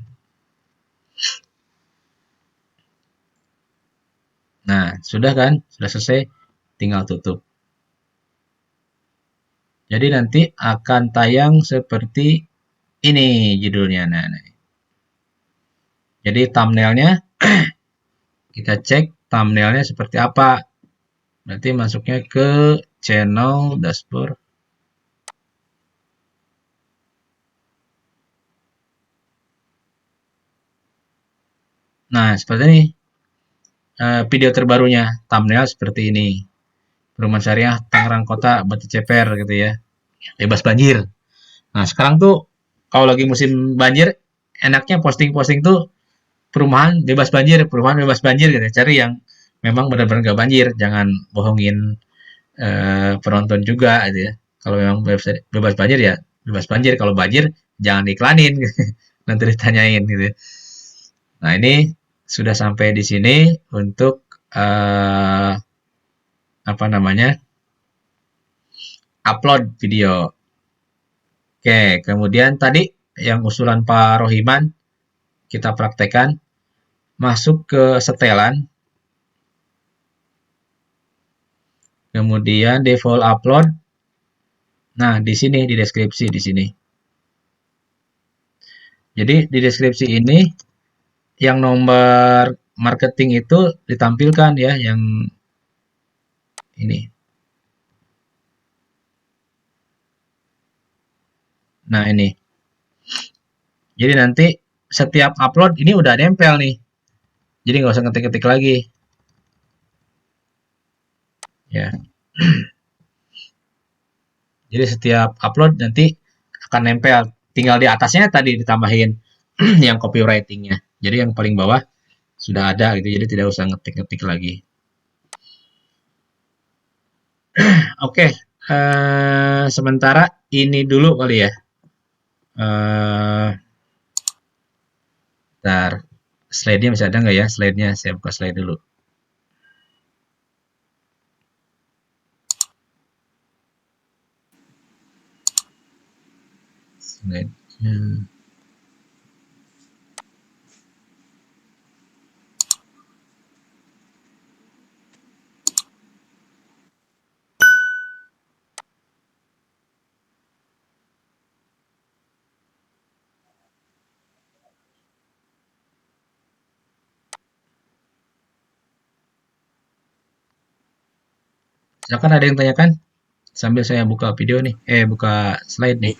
Nah, sudah kan? Sudah selesai. Tinggal tutup. Jadi nanti akan tayang seperti ini judulnya. Nah. Jadi thumbnailnya kita cek thumbnailnya seperti apa. Nanti masuknya ke channel dashboard. Nah, seperti ini. Video terbarunya, thumbnail seperti ini. Perumahan Syariah Tangerang Kota Batu Ceper gitu ya. Bebas banjir. Nah, sekarang tuh kalau lagi musim banjir, enaknya posting-posting tuh perumahan bebas banjir gitu. Cari yang memang benar-benar gak banjir, jangan bohongin penonton juga gitu ya. Kalau memang bebas banjir ya bebas banjir, kalau banjir jangan diiklanin gitu. Nanti ditanyain gitu. Nah, ini sudah sampai di sini untuk apa namanya? Upload video. Oke, kemudian tadi yang usulan Pak Rohiman kita praktekkan masuk ke setelan. Kemudian default upload. Nah, di sini di deskripsi di sini. Jadi di deskripsi ini yang nomor marketing itu ditampilkan ya, yang ini. Nah, ini. Jadi nanti setiap upload ini udah nempel nih. Jadi nggak usah ngetik-ketik lagi. Ya. Jadi setiap upload nanti akan nempel. Tinggal di atasnya tadi ditambahin yang copywriting-nya. Jadi yang paling bawah sudah ada gitu. Jadi tidak usah ngetik-ngetik lagi. Oke, sementara ini dulu kali ya. Bentar, slide-nya masih ada nggak ya? Slide-nya saya buka slide dulu. Slide-nya. Silakan ada yang tanyakan? Sambil saya buka video nih, buka slide nih.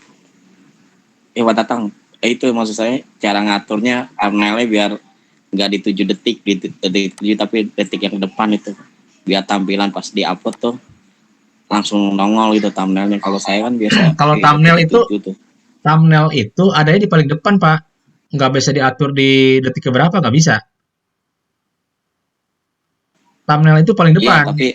Pak Tatang, itu maksud saya cara ngaturnya thumbnailnya biar nggak di 7 detik, di detik 7 tapi detik yang depan itu. Biar tampilan pas di-upload tuh langsung nongol gitu thumbnailnya. Kalau saya kan biasa
Kalau thumbnail itu adanya di paling depan, Pak. Nggak bisa diatur di detik keberapa, nggak bisa. Thumbnail itu paling
Iya,
depan.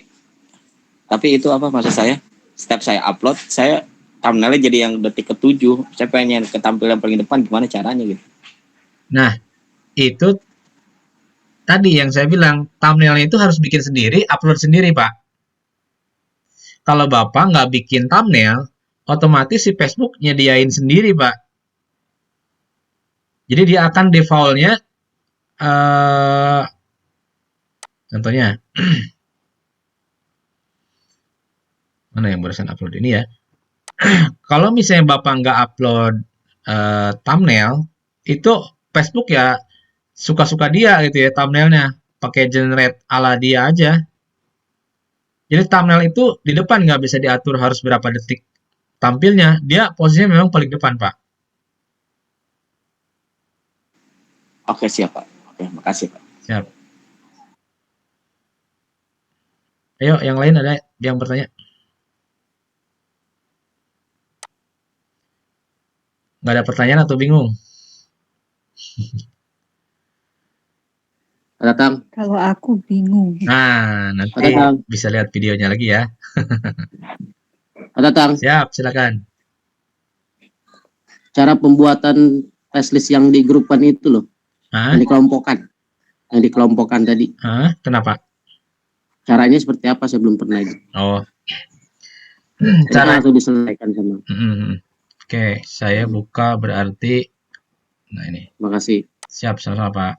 tapi itu apa maksud saya? Setiap saya upload, saya thumbnailnya jadi yang detik ke-7. Saya pengen ke tampilan paling depan, gimana caranya gitu?
Nah, itu tadi yang saya bilang, thumbnailnya itu harus bikin sendiri, upload sendiri, Pak. Kalau Bapak nggak bikin thumbnail, otomatis si Facebook nyediain sendiri, Pak. Jadi dia akan default-nya, contohnya, mana yang barusan upload ini ya. Kalau misalnya Bapak nggak upload thumbnail, itu Facebook ya suka-suka dia gitu ya thumbnailnya. Pakai generate ala dia aja. Jadi thumbnail itu di depan nggak bisa diatur harus berapa detik tampilnya. Dia posisinya memang paling depan, Pak.
Oke, siap, Pak. Oke, makasih, Pak.
Siap. Ayo, yang lain ada yang bertanya? Nggak ada pertanyaan atau bingung?
Datang.
Kalau aku bingung.
Nah, nanti bisa lihat videonya lagi ya.
Datang.
Siap, silakan.
Cara pembuatan playlist yang di grupan itu loh. Yang dikelompokkan tadi.
Kenapa?
Caranya seperti apa? Saya belum pernah.
Oh.
Cara itu diselesaikan sama.
Oke, saya buka berarti. Nah ini.
Makasih.
Siap, sama-sama Pak.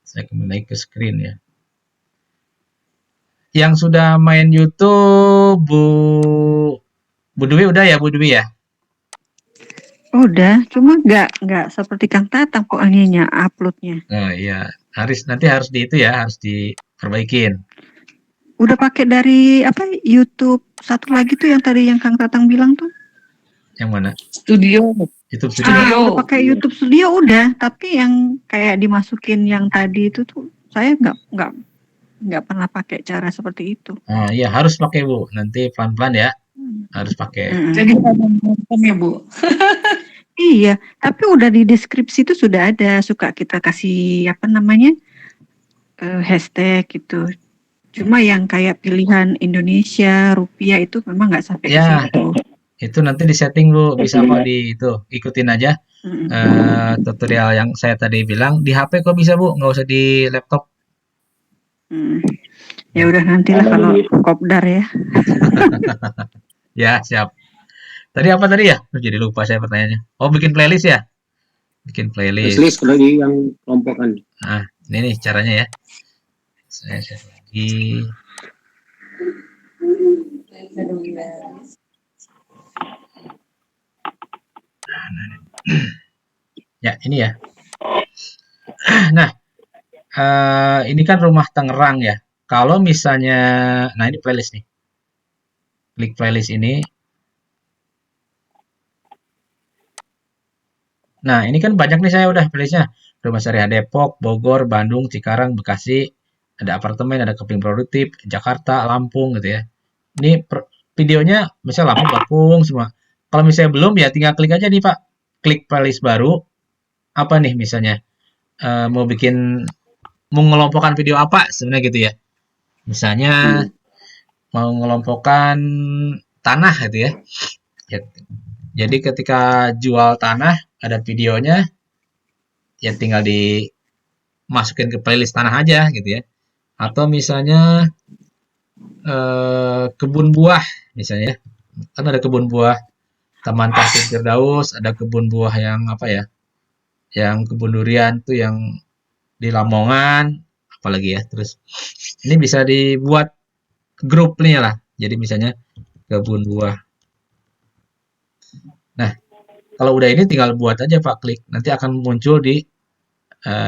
Saya kembali ke screen ya. Yang sudah main YouTube, Bu Dwi udah ya, Bu Dwi ya?
Udah, cuma nggak seperti Kang Tatang kok ininya uploadnya.
Oh iya, nanti harus di itu ya, harus diperbaikin.
Udah pakai dari apa YouTube satu lagi tuh yang tadi yang Kang Tatang bilang tuh.
Yang mana?
Studio.
YouTube Studio.
Udah pakai YouTube Studio udah, tapi yang kayak dimasukin yang tadi itu tuh saya nggak pernah pakai cara seperti itu.
Oh iya, harus pakai Bu. Nanti pelan-pelan ya. Harus pakai.
Jadi nonton ya Bu. Iya, tapi udah di deskripsi itu sudah ada, suka kita kasih apa namanya hashtag gitu. Cuma yang kayak pilihan Indonesia, rupiah itu memang nggak sampai ke situ.
Itu nanti di setting Bu, bisa kok di itu ikutin aja tutorial yang saya tadi bilang. Di HP kok bisa Bu, nggak usah di laptop.
Ya udah nantilah kalau kopdar ya.
Ya siap. Tadi apa tadi ya? Jadi lupa saya pertanyaannya. Oh bikin playlist ya? Bikin playlist.
Playlist lagi yang kelompokan.
Nah ini nih caranya ya. Saya share lagi. Ya ini ya. Nah ini kan Rumah Tangerang ya. Kalau misalnya, nah ini playlist nih. Klik playlist ini. Nah ini kan banyak nih saya udah playlistnya. Rumah Syariah Depok, Bogor, Bandung, Cikarang, Bekasi, ada apartemen, ada keping produktif, Jakarta, Lampung gitu ya. Ini videonya misalnya Lampung semua. Kalau misalnya belum ya tinggal klik aja nih Pak. Klik playlist baru. Apa nih misalnya? Mau mengelompokkan video apa sebenarnya gitu ya. Misalnya mau mengelompokkan tanah gitu ya. Jadi ketika jual tanah ada videonya ya tinggal dimasukin ke playlist tanah aja gitu ya. Atau misalnya kebun buah misalnya. Kan ada kebun buah Taman Pasir Firdaus, ada kebun buah yang apa ya? Yang kebun durian tuh yang di Lamongan, apalagi ya. Terus ini bisa dibuat grupnya lah. Jadi misalnya kebun buah. Nah, kalau udah ini tinggal buat aja Pak, klik. Nanti akan muncul di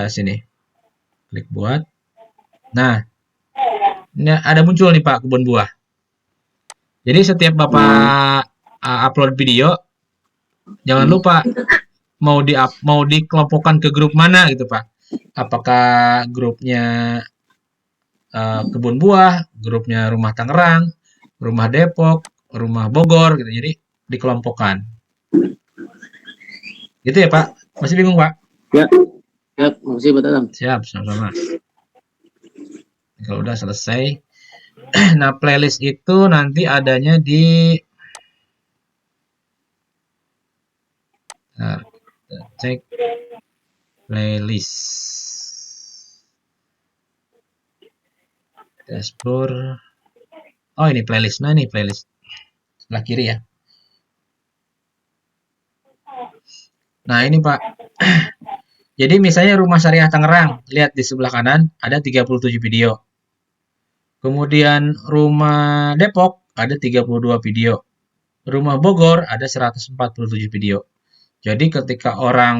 sini. Klik buat. Nah, ini ada muncul nih Pak kebun buah. Jadi setiap Bapak upload video, jangan lupa mau dikelompokkan ke grup mana gitu Pak. Apakah grupnya kebun buah, grupnya rumah Tangerang, rumah Depok, rumah Bogor gitu. Jadi dikelompokkan. Gitu ya Pak? Masih bingung Pak?
Ya, makasih Pak Tatang.
Siap, sama-sama. Kalau udah selesai. Nah, playlist itu nanti adanya di kita cek playlist. Dashboard. Oh, ini playlist. Nah, ini playlist. Sebelah kiri ya. Nah, ini Pak. Jadi misalnya Rumah Syariah Tangerang, lihat di sebelah kanan ada 37 video. Kemudian Rumah Depok ada 32 video. Rumah Bogor ada 147 video. Jadi ketika orang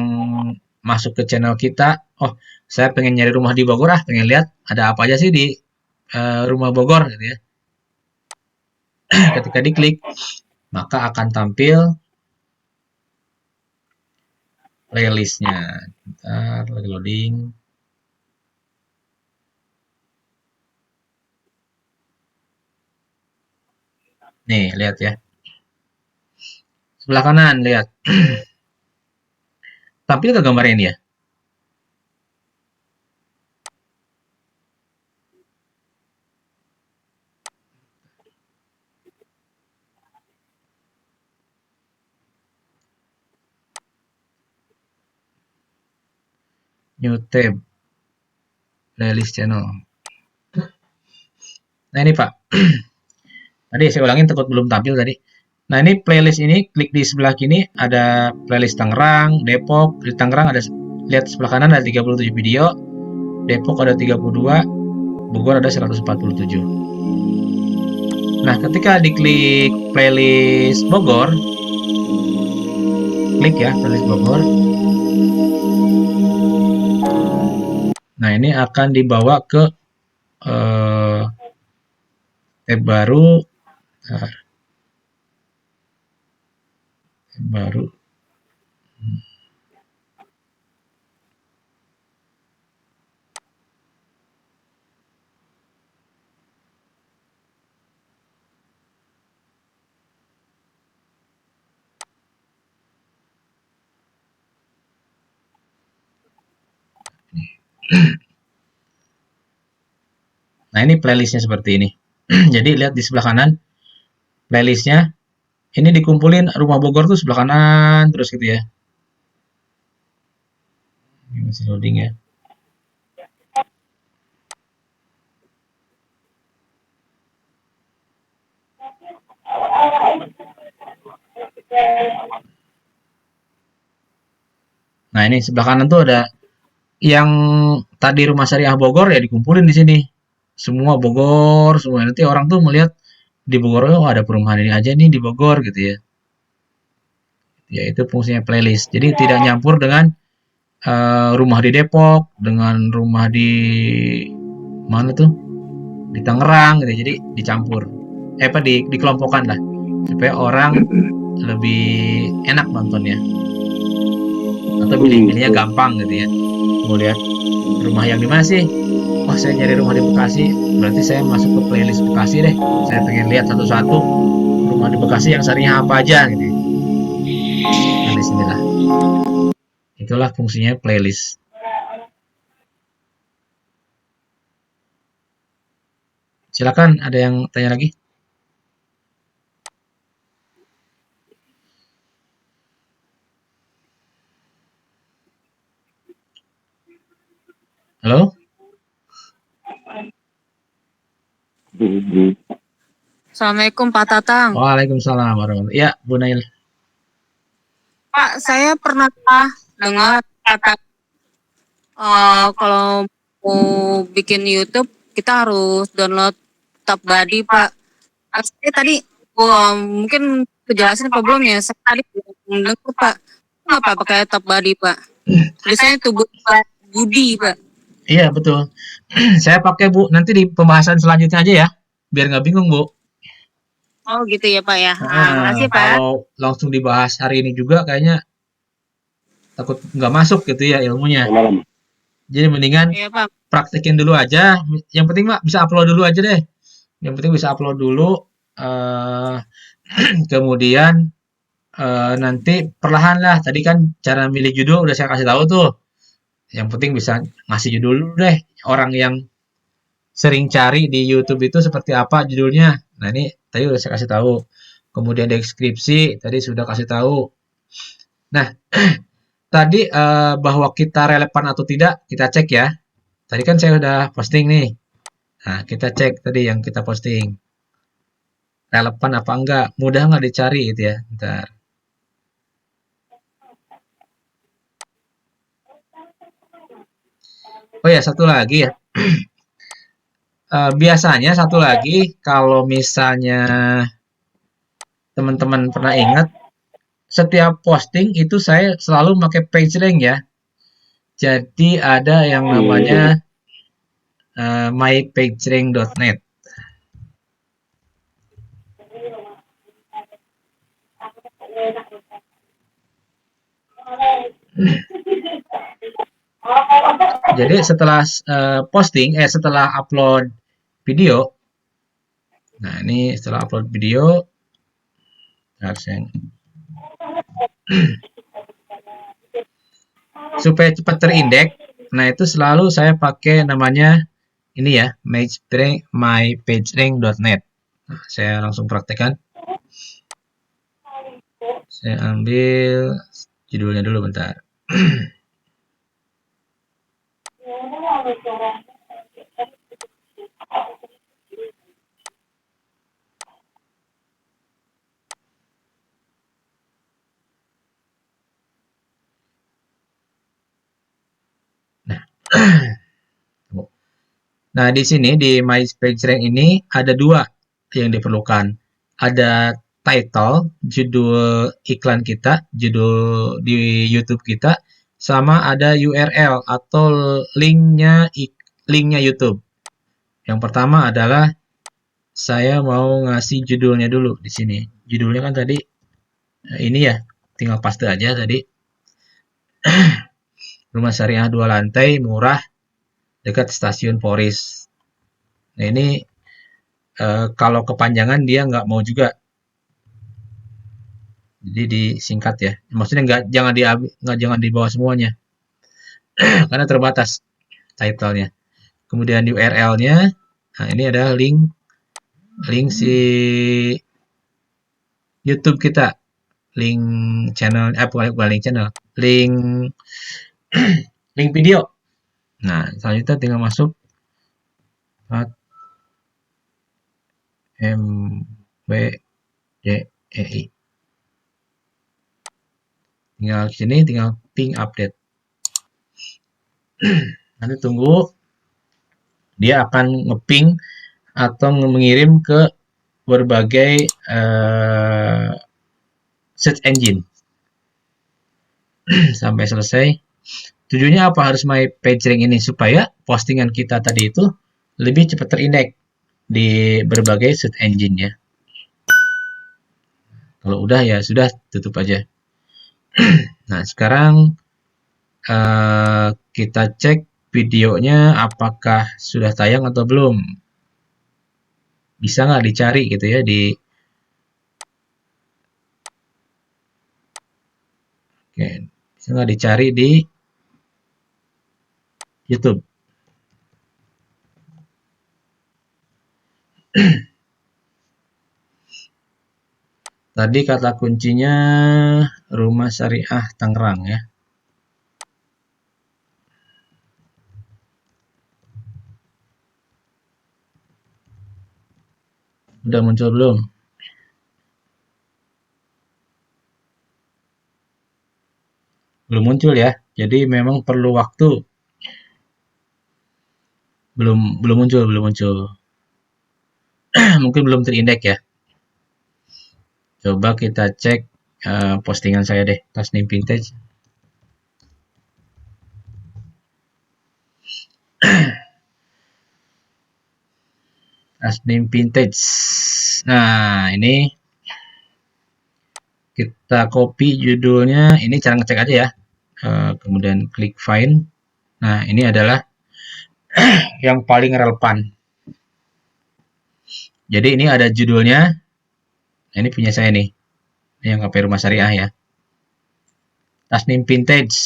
masuk ke channel kita, oh saya pengen nyari rumah di Bogor pengen lihat ada apa aja sih di rumah Bogor gitu ya. Ketika diklik, maka akan tampil playlistnya. Bentar, lagi loading. Nih, lihat ya. Sebelah kanan, lihat. Tampil ke gambarnya ini ya? New tab. Playlist channel. Nah ini Pak. Tadi saya ulangin takut belum tampil tadi. Nah ini playlist ini, klik di sebelah kiri ada playlist Tangerang, Depok. Di Tangerang ada, lihat sebelah kanan ada 37 video. Depok ada 32, Bogor ada 147. Nah ketika diklik playlist Bogor, klik ya playlist Bogor. Nah ini akan dibawa ke tab baru. Nah, tab baru. Nah ini playlistnya seperti ini. Jadi lihat di sebelah kanan playlistnya. Ini dikumpulin rumah Bogor tuh sebelah kanan terus gitu ya. Ini masih loading ya. Nah ini sebelah kanan tuh ada yang tadi Rumah Syariah Bogor ya dikumpulin di sini. Semua Bogor, semua nanti orang tuh melihat di Bogor, oh ada perumahan ini aja nih di Bogor gitu ya. Ya itu fungsinya playlist. Jadi tidak nyampur dengan rumah di Depok, dengan rumah di mana tuh? Di Tangerang gitu. Jadi dicampur. Dikelompokkan lah supaya orang lebih enak nontonnya. Atau pilih-pilihnya gampang gitu ya. Mau lihat Rumah yang di mana sih? Wah, saya nyari rumah di Bekasi. Berarti saya masuk ke playlist Bekasi deh. Saya pengen lihat satu-satu rumah di Bekasi yang syariah apa aja gitu. Nah, di sinilah. Itulah fungsinya playlist. Silakan, ada yang tanya lagi? Halo?
Assalamualaikum Pak Tatang.
Waalaikumsalam warahmatullahi wabarakatuh. Ya, Bu Nail.
Pak, saya pernah dengar kata kalau mau bikin YouTube kita harus download TapBuddy, Pak. Saya tadi mungkin kejelasan apa belum ya? Saya tadi belum dengar, Pak. Kenapa pakai TapBuddy, Pak? Biasanya tuh Budi, Pak.
Iya, betul. Saya pakai, Bu. Nanti di pembahasan selanjutnya aja ya, biar nggak bingung, Bu.
Oh gitu ya Pak ya. Makasih Pak.
Kalau langsung dibahas hari ini juga kayaknya takut nggak masuk gitu ya ilmunya. Jadi mendingan
Iya Pak.
praktekin dulu aja. Yang penting Mak bisa upload dulu aja deh. Yang penting bisa upload dulu. Kemudian nanti perlahan lah. Tadi kan cara milih judul udah saya kasih tahu tuh. Yang penting bisa ngasih judul dulu deh. Orang yang sering cari di YouTube itu seperti apa judulnya. Nah ini tadi udah saya kasih tahu. Kemudian deskripsi tadi sudah kasih tahu. Nah tadi bahwa kita relevan atau tidak kita cek ya. Tadi kan saya udah posting nih. Nah kita cek tadi yang kita posting. Relevan apa enggak? Mudah nggak dicari gitu ya. Bentar. Oh ya satu lagi ya. Biasanya satu lagi kalau misalnya teman-teman pernah ingat, setiap posting itu saya selalu pakai page rank ya. Jadi ada yang namanya mypagerank.net. Jadi setelah setelah upload video, nah ini setelah upload video, supaya cepat terindeks, nah itu selalu saya pakai namanya ini ya, mypagerank.net. Nah, saya langsung praktekkan. Saya ambil judulnya dulu bentar. Nah, di sini di My PageRank ini ada dua yang diperlukan. Ada title, judul iklan kita, judul di YouTube kita, sama ada URL atau linknya YouTube. Yang pertama adalah saya mau ngasih judulnya dulu di sini. Judulnya kan tadi ini ya, tinggal paste aja tadi. Rumah syariah 2 lantai, murah, dekat stasiun Poris. Nah ini kalau kepanjangan dia nggak mau juga. Jadi disingkat ya. Maksudnya jangan di bawah semuanya. Karena terbatas title-nya. Kemudian URL-nya, nah ini ada link si YouTube kita. Link channel, bukan link channel, link video. Nah, selanjutnya tinggal masuk MBJEI. Tinggal sini, tinggal ping update. Nanti tunggu dia akan ngeping atau mengirim ke berbagai search engine sampai selesai. Tujuannya apa harus My PageRank ini? Supaya postingan kita tadi itu lebih cepat terindeks di berbagai search engine ya. Kalau udah ya sudah, tutup aja. Nah sekarang kita cek videonya apakah sudah tayang atau belum. Bisa nggak dicari gitu ya di Oke, bisa nggak dicari di YouTube. Tadi kata kuncinya Rumah Syariah Tangerang ya. Udah muncul belum? Belum muncul ya. Jadi memang perlu waktu. Belum muncul. Mungkin belum terindeks ya. Coba kita cek postingan saya deh, Tasnim Vintage. Tasnim Vintage. Nah, ini kita copy judulnya. Ini cara ngecek aja ya. Kemudian klik find. Nah, ini adalah yang paling relevan. Jadi ini ada judulnya. Nah, ini punya saya nih. Ini yang KP Rumah Syariah ya. Tasnim Vintage.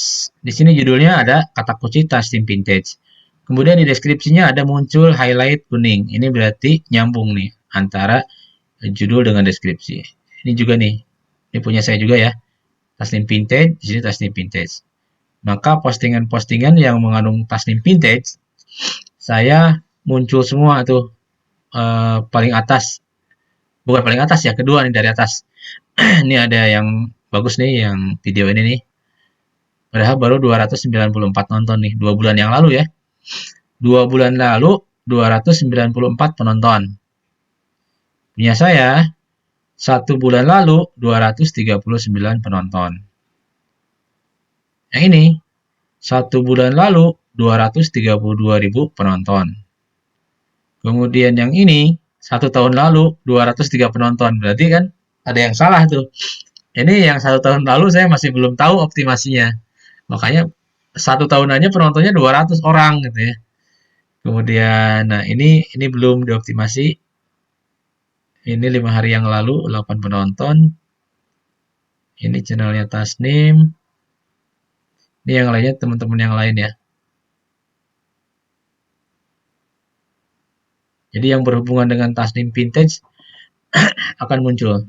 Di sini judulnya ada kata kunci Tasnim Vintage. Kemudian di deskripsinya ada muncul highlight kuning. Ini berarti nyambung nih antara judul dengan deskripsi. Ini juga nih. Ini punya saya juga ya. Tasnim Vintage, di sini Tasnim Vintage. Maka postingan-postingan yang mengandung Tasnim Vintage saya muncul semua tuh paling atas. Bukan paling atas ya, kedua nih dari atas. Ini ada yang bagus nih yang video ini nih. Padahal baru 294 nonton nih, 2 bulan yang lalu ya. 2 bulan lalu 294 penonton. Punya saya 1 bulan lalu 239 penonton. Yang ini 1 bulan lalu 232.000 penonton. Kemudian yang ini 1 tahun lalu 203 penonton. Berarti kan ada yang salah tuh. Ini yang 1 tahun lalu saya masih belum tahu optimasinya. Makanya 1 tahun aja penontonnya 200 orang gitu ya. Kemudian nah ini belum dioptimasi. Ini 5 hari yang lalu 8 penonton. Ini channelnya Tasnim. Ini yang lainnya teman-teman yang lain ya. Jadi yang berhubungan dengan Tasnim Vintage akan muncul.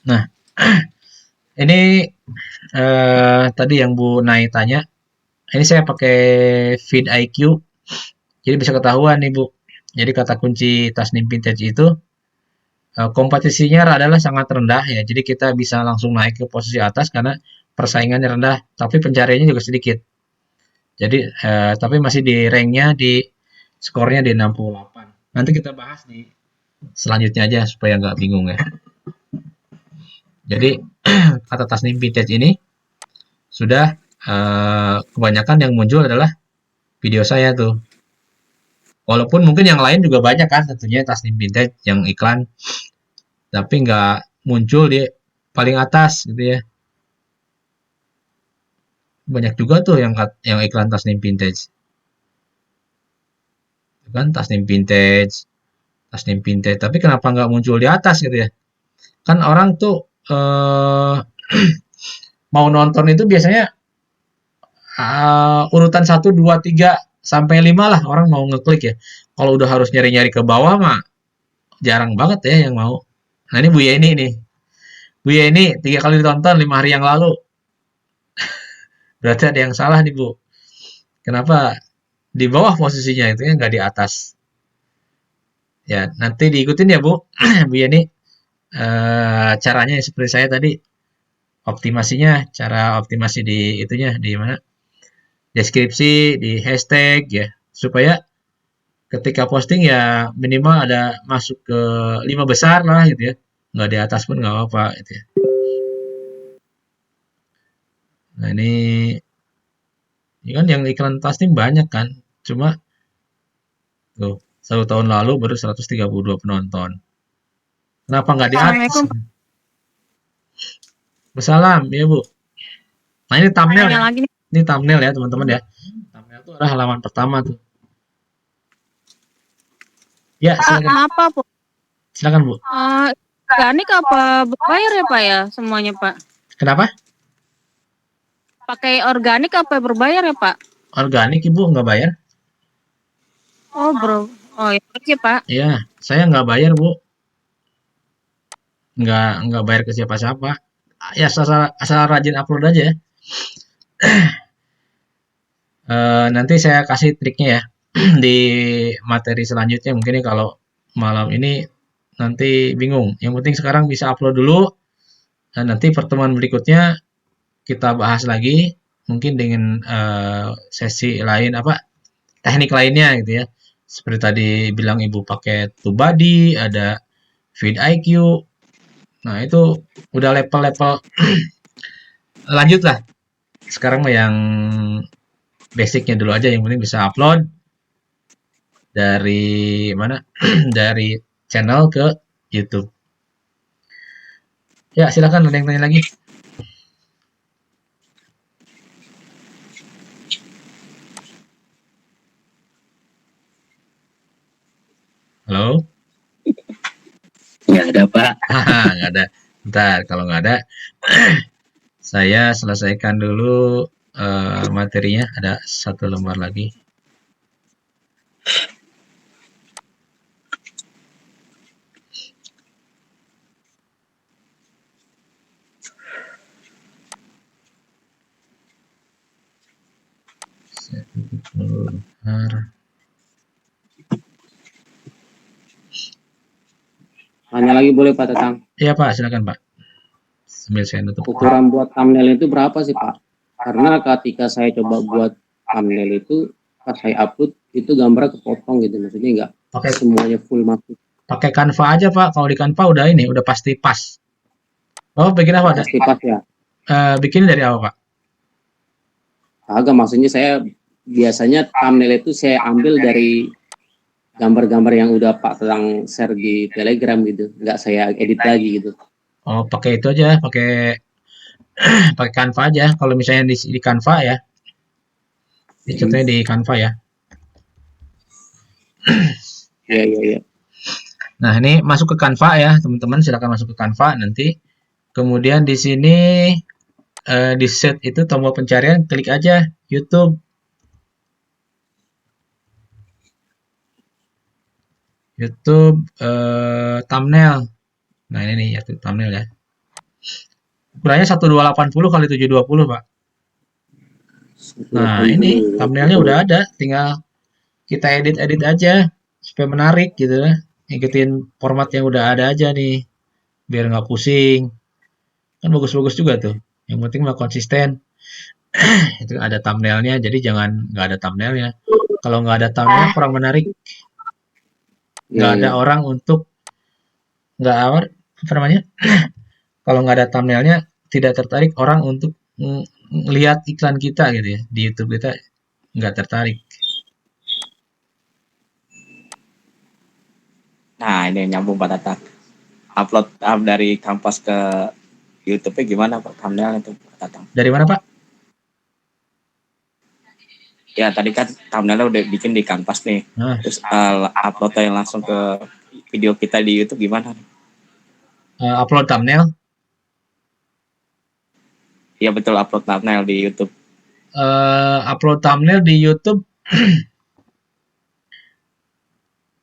Nah, ini tadi yang Bu Nai tanya. Ini saya pakai Feed IQ. Jadi bisa ketahuan nih Bu. Jadi kata kunci Tasnim Vintage itu kompetisinya adalah sangat rendah ya. Jadi kita bisa langsung naik ke posisi atas karena persaingannya rendah, tapi pencariannya juga sedikit. Jadi tapi masih di ranknya di skornya di 68. Nanti kita bahas di selanjutnya aja supaya nggak bingung ya. Jadi kata Tasnim Vintage ini sudah kebanyakan yang muncul adalah video saya tuh. Walaupun mungkin yang lain juga banyak kan tentunya Tasnim Vintage yang iklan, tapi nggak muncul di paling atas gitu ya. Banyak juga tuh yang iklan Tasnim Vintage. Kan Tasnim Vintage, tapi kenapa nggak muncul di atas gitu ya? Kan orang tuh mau nonton itu biasanya urutan 1, 2, 3 sampai 5 lah orang mau ngeklik ya. Kalau udah harus nyari-nyari ke bawah mah jarang banget ya yang mau. Nah ini Bu Yeni nih. Bu Yeni 3 kali ditonton 5 hari yang lalu. Berarti ada yang salah nih Bu. Kenapa di bawah posisinya itu ya nggak di atas? Ya nanti diikutin ya Bu. Bu Yeni. Caranya seperti saya tadi. Optimasinya, cara optimasi di itunya di mana? Deskripsi, di hashtag ya. Supaya ketika posting ya minimal ada masuk ke 5 besar lah gitu ya. Nggak di atas pun nggak apa-apa gitu ya. Nah ini kan yang iklan Tasnim banyak kan. Cuma tuh 1 tahun lalu baru 132 penonton. Kenapa nggak di atas? Wassalam, ya Bu. Nah ini thumbnail
Tanya
ya.
lagi nih.
Ini thumbnail ya teman-teman ya. Thumbnail itu adalah halaman pertama tuh. Ya silakan,
Apa Bu?
silakan Bu.
Organik apa berbayar ya Pak ya semuanya Pak?
Kenapa?
Pakai organik apa berbayar ya Pak?
Organik Ibu nggak bayar?
Oh bro, oh ya oke Pak.
Iya, saya nggak bayar Bu. Nggak bayar ke siapa-siapa. Ya asal rajin upload aja ya. Nanti saya kasih triknya ya di materi selanjutnya. Mungkin nih kalau malam ini nanti bingung. Yang penting sekarang bisa upload dulu. Dan nanti pertemuan berikutnya kita bahas lagi. Mungkin dengan sesi lain apa teknik lainnya gitu ya. Seperti tadi bilang Ibu pakai TubeBuddy, ada vidIQ. Nah itu udah level-level lanjut lah. Sekarang mah yang basicnya dulu aja, yang penting bisa upload dari mana dari channel ke YouTube. Ya silakan, ada yang tanya lagi? Halo?
Nggak ada Pak.
Nggak ada. Bentar, kalau nggak ada saya selesaikan dulu materinya. Ada satu lembar lagi. Saya tutup dulu. Bentar.
Tanya lagi boleh Pak Tatang?
Iya Pak, silakan Pak. Sambil saya nutup.
Ukuran buat thumbnail itu berapa sih Pak? Karena ketika saya coba buat thumbnail itu, pas saya upload itu gambarnya kepotong gitu, maksudnya nggak
Pakai
semuanya full masuk.
pakai Canva aja Pak. Kalau di Canva udah ini, udah pasti pas. Oh, bikin apa?
Pasti pas ya.
Bikin dari apa Pak?
Agak maksudnya saya biasanya thumbnail itu saya ambil dari gambar-gambar yang udah Pak Tatang share di Telegram gitu, nggak saya edit lagi gitu.
Oh, pakai itu aja, pakai pakai Canva aja. Kalau misalnya di Canva ya, contohnya di Canva ya.
Iya, iya, iya.
Nah, ini masuk ke Canva ya, teman-teman. Silakan masuk ke Canva nanti. Kemudian di sini di set itu tombol pencarian, klik aja YouTube. YouTube thumbnail. Nah, ini nih YouTube thumbnail ya. Ukurannya 1280 kali 720, Pak. Nah, ini thumbnailnya udah ada, tinggal kita edit-edit aja supaya menarik gitu ya. Ngikutin format yang udah ada aja nih, biar nggak pusing. Kan bagus-bagus juga tuh. Yang penting mah konsisten. Itu ada thumbnailnya, jadi jangan nggak ada thumbnailnya. Kalau nggak ada thumbnail kurang menarik. Nggak ada orang untuk nggak apa namanya? Kalau nggak ada thumbnailnya tidak tertarik orang untuk lihat iklan kita gitu ya di YouTube kita, nggak tertarik.
Nah ini nyambung Pak Tatang. Upload dari Kampas ke YouTube-nya gimana Pak? Thumbnail itu Pak Tatang.
Dari mana Pak?
Ya tadi kan thumbnailnya udah bikin di Canvas nih.
Nah.
Terus uploadnya langsung ke video kita di YouTube gimana?
Upload thumbnail?
Iya betul, upload thumbnail di YouTube.
Upload thumbnail di YouTube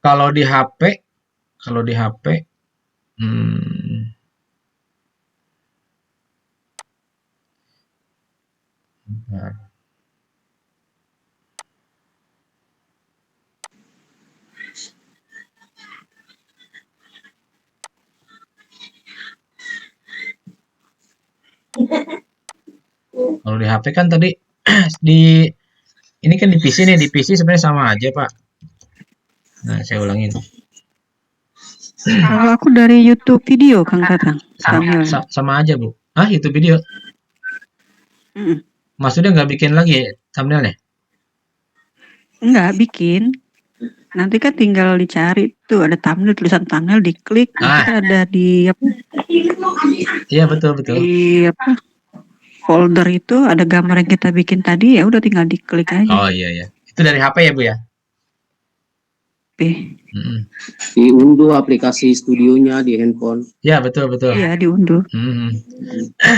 kalau di HP bentar. Kalau di HP kan tadi di ini kan di PC nih, di PC sebenarnya sama aja Pak. Nah saya ulangin.
Kalau aku dari YouTube video Kang Tatang.
Sama aja Bu. Ah YouTube video? Maksudnya nggak bikin lagi ya thumbnailnya?
Enggak bikin. Nanti kan tinggal dicari tuh ada thumbnail, tulisan thumbnail diklik, nanti kan ada di apa?
Iya betul betul.
Di apa? Folder itu ada gambar yang kita bikin tadi, ya udah tinggal diklik aja.
Oh iya ya. Itu dari HP ya Bu ya?
Diunduh aplikasi studionya di handphone.
Ya betul betul.
Iya diunduh.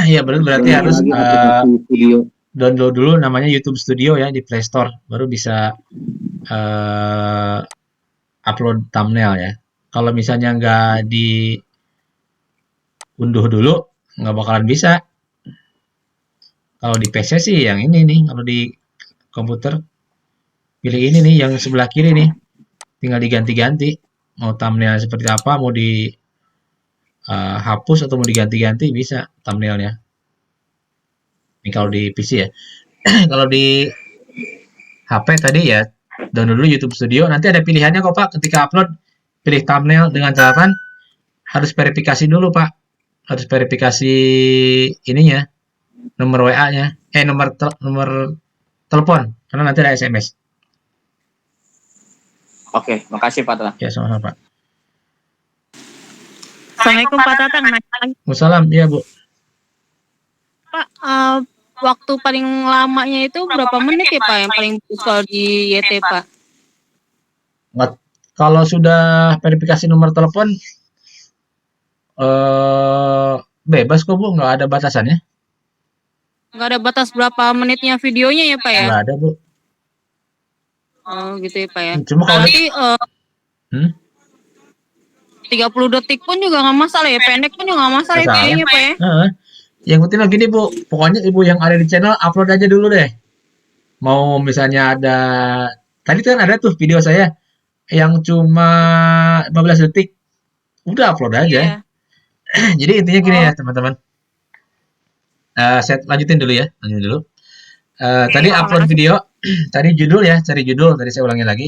Iya berarti harus
Lagi aplikasi studio.
download dulu namanya YouTube Studio ya di Play Store, baru bisa upload thumbnail ya. Kalau misalnya nggak diunduh dulu, nggak bakalan bisa. Kalau di PC sih yang ini nih, kalau di komputer pilih ini nih, yang sebelah kiri nih, tinggal diganti-ganti. Mau thumbnail seperti apa, mau di hapus atau mau diganti-ganti bisa thumbnailnya. Ini kalau di PC ya. Kalau di HP tadi ya download dulu YouTube Studio. Nanti ada pilihannya kok Pak. Ketika upload pilih thumbnail dengan catatan harus verifikasi dulu Pak. Harus verifikasi ininya, nomor WA-nya, nomor telepon, karena nanti ada SMS.
Oke, makasih Pak Tatang.
Ya sama-sama Pak.
Assalamualaikum Pak Tatang.
Wassalam, iya Bu.
Pak, waktu paling lamanya itu berapa menit ya Pak yang paling bagus kalau di YT Pak?
Kalau sudah verifikasi nomor telepon bebas kok Bu, nggak ada batasannya.
Nggak ada batas berapa menitnya videonya ya Pak ya?
Nggak ada Bu.
Oh gitu ya Pak ya.
Cuma kalau
nanti 30 detik pun juga nggak masalah ya, pendek pun juga nggak masalah ya videonya Pak ya.
Yang penting lagi nih Bu, pokoknya Ibu yang ada di channel upload aja dulu deh. Mau misalnya ada, tadi kan ada tuh video saya yang cuma 15 detik, udah upload aja. Jadi intinya gini ya teman-teman. Saya lanjutin dulu ya, tadi upload video, cari judul ya, cari judul. Tadi saya ulangi lagi.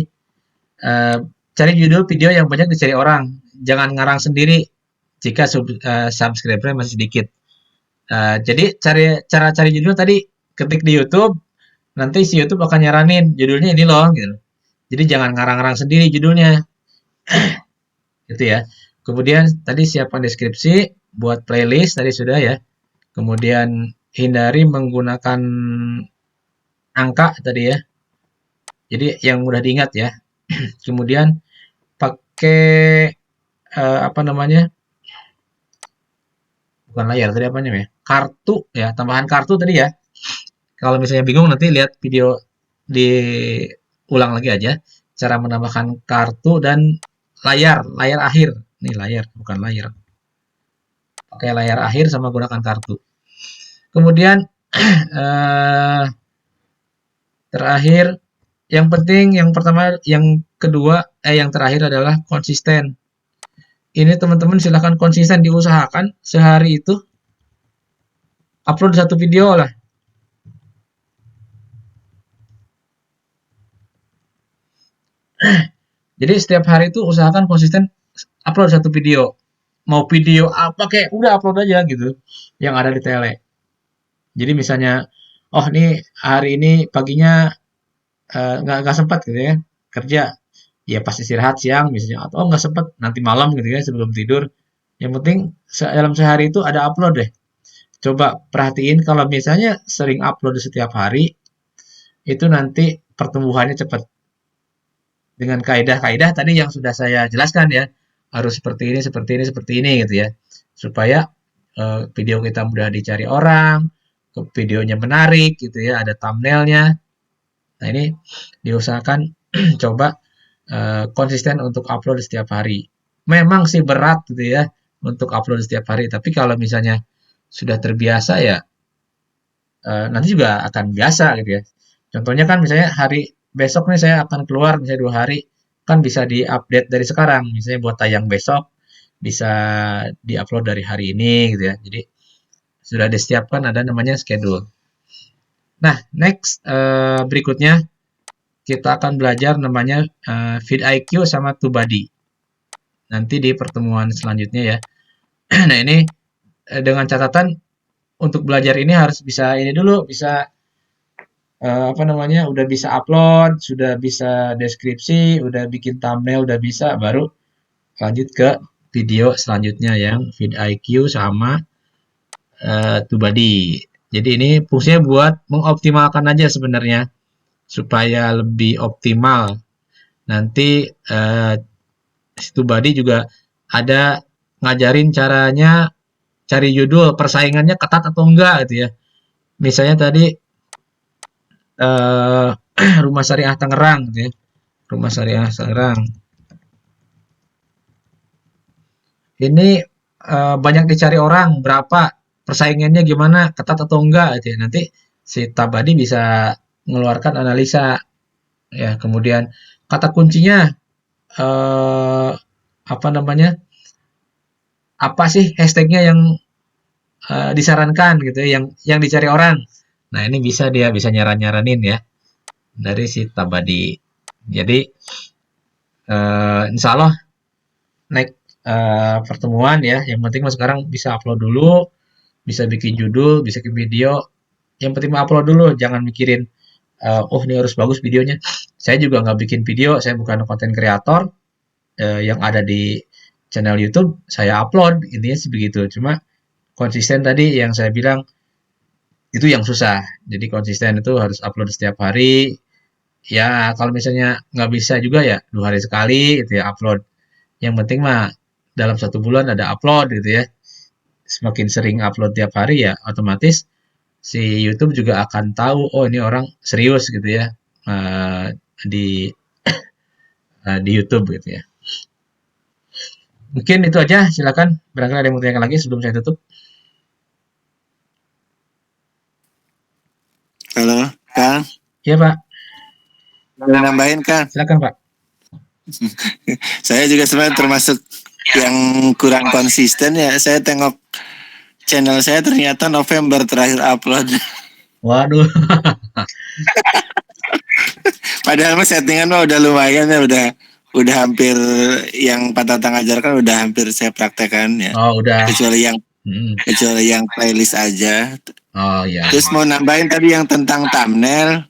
Cari judul video yang banyak dicari orang. Jangan ngarang sendiri jika subscriber masih sedikit. Jadi cara cari judul tadi ketik di YouTube, nanti si YouTube akan nyaranin judulnya ini loh gitu. Jadi jangan ngarang-ngarang sendiri judulnya. Gitu ya. Kemudian tadi siapkan deskripsi, buat playlist tadi sudah ya. Kemudian hindari menggunakan angka tadi ya. Jadi yang mudah diingat ya. Kemudian pakai apa namanya? Bukan layar tadi apanya ya? Kartu ya, tambahan kartu tadi ya. Kalau misalnya bingung nanti lihat video diulang lagi aja cara menambahkan kartu dan layar akhir. Nih layar, bukan layar. Pakai layar akhir sama gunakan kartu. Kemudian terakhir yang penting yang pertama, yang kedua, yang terakhir adalah konsisten. Ini teman-teman silahkan konsisten, diusahakan sehari itu upload satu video lah. Jadi setiap hari itu usahakan konsisten upload satu video. Mau video apa kayak udah upload aja gitu yang ada di tele. Jadi misalnya, oh nih hari ini paginya nggak sempat gitu ya kerja, ya pas istirahat siang misalnya, atau nggak sempat nanti malam gitu ya sebelum tidur. Yang penting dalam sehari itu ada upload deh. Coba perhatiin kalau misalnya sering upload setiap hari, itu nanti pertumbuhannya cepat. Dengan kaidah-kaidah tadi yang sudah saya jelaskan ya, harus seperti ini gitu ya, supaya video kita mudah dicari orang, videonya menarik gitu ya, ada thumbnailnya. Nah ini diusahakan coba konsisten untuk upload setiap hari. Memang sih berat gitu ya untuk upload setiap hari, tapi kalau misalnya sudah terbiasa ya nanti juga akan biasa gitu ya. Contohnya kan misalnya hari besok nih saya akan keluar misalnya 2 hari, kan bisa diupdate dari sekarang. Misalnya buat tayang besok bisa diupload dari hari ini gitu ya. Jadi sudah disiapkan ada namanya schedule. Nah, next berikutnya kita akan belajar namanya vidIQ sama TubeBuddy. Nanti di pertemuan selanjutnya ya. Nah, ini dengan catatan untuk belajar ini harus bisa ini dulu, bisa apa namanya, udah bisa upload, sudah bisa deskripsi, udah bikin thumbnail, udah bisa, baru lanjut ke video selanjutnya yang vidIQ sama TubeBuddy. Jadi ini fungsinya buat mengoptimalkan aja sebenarnya supaya lebih optimal. Nanti TubeBuddy juga ada ngajarin caranya cari judul, persaingannya ketat atau enggak gitu ya. Misalnya tadi Rumah Syariah Tangerang gitu ya. Rumah Syariah Tangerang. Ini banyak dicari orang, berapa persaingannya gimana, ketat atau enggak gitu ya. Nanti si TubeBuddy bisa mengeluarkan analisa ya. Kemudian kata kuncinya apa namanya? Apa sih hashtagnya yang disarankan gitu ya, yang dicari orang. Nah, ini dia bisa nyaran-nyaranin ya dari si TubeBuddy. Jadi insya Allah next pertemuan ya. Yang penting mas sekarang bisa upload dulu, bisa bikin judul, bisa bikin video. Yang penting upload dulu, jangan mikirin oh ini harus bagus videonya. Saya juga nggak bikin video, saya bukan konten kreator. Yang ada di channel YouTube saya upload, intinya sih begitu. Cuma konsisten tadi yang saya bilang itu yang susah. Jadi konsisten itu harus upload setiap hari. Ya kalau misalnya nggak bisa juga ya 2 hari sekali gitu ya upload. Yang penting mah dalam 1 bulan ada upload gitu ya. Semakin sering upload tiap hari ya otomatis si YouTube juga akan tahu oh ini orang serius gitu ya di YouTube gitu ya. Mungkin itu aja, silakan. Barangkali ada yang mau tanyakan lagi sebelum saya tutup.
Halo, Kang.
Iya, Pak.
Boleh nambahin, Kang?
Silakan, Pak.
Saya juga sebenarnya termasuk yang kurang konsisten ya. Saya tengok channel saya ternyata November terakhir upload.
Waduh.
Padahal mah settingan mah udah lumayan ya, udah hampir yang Pak Tatang ajarkan udah hampir saya praktekkan ya.
Oh, udah.
Kecuali yang playlist aja.
Oh, ya.
Terus mau nambahin tadi yang tentang thumbnail.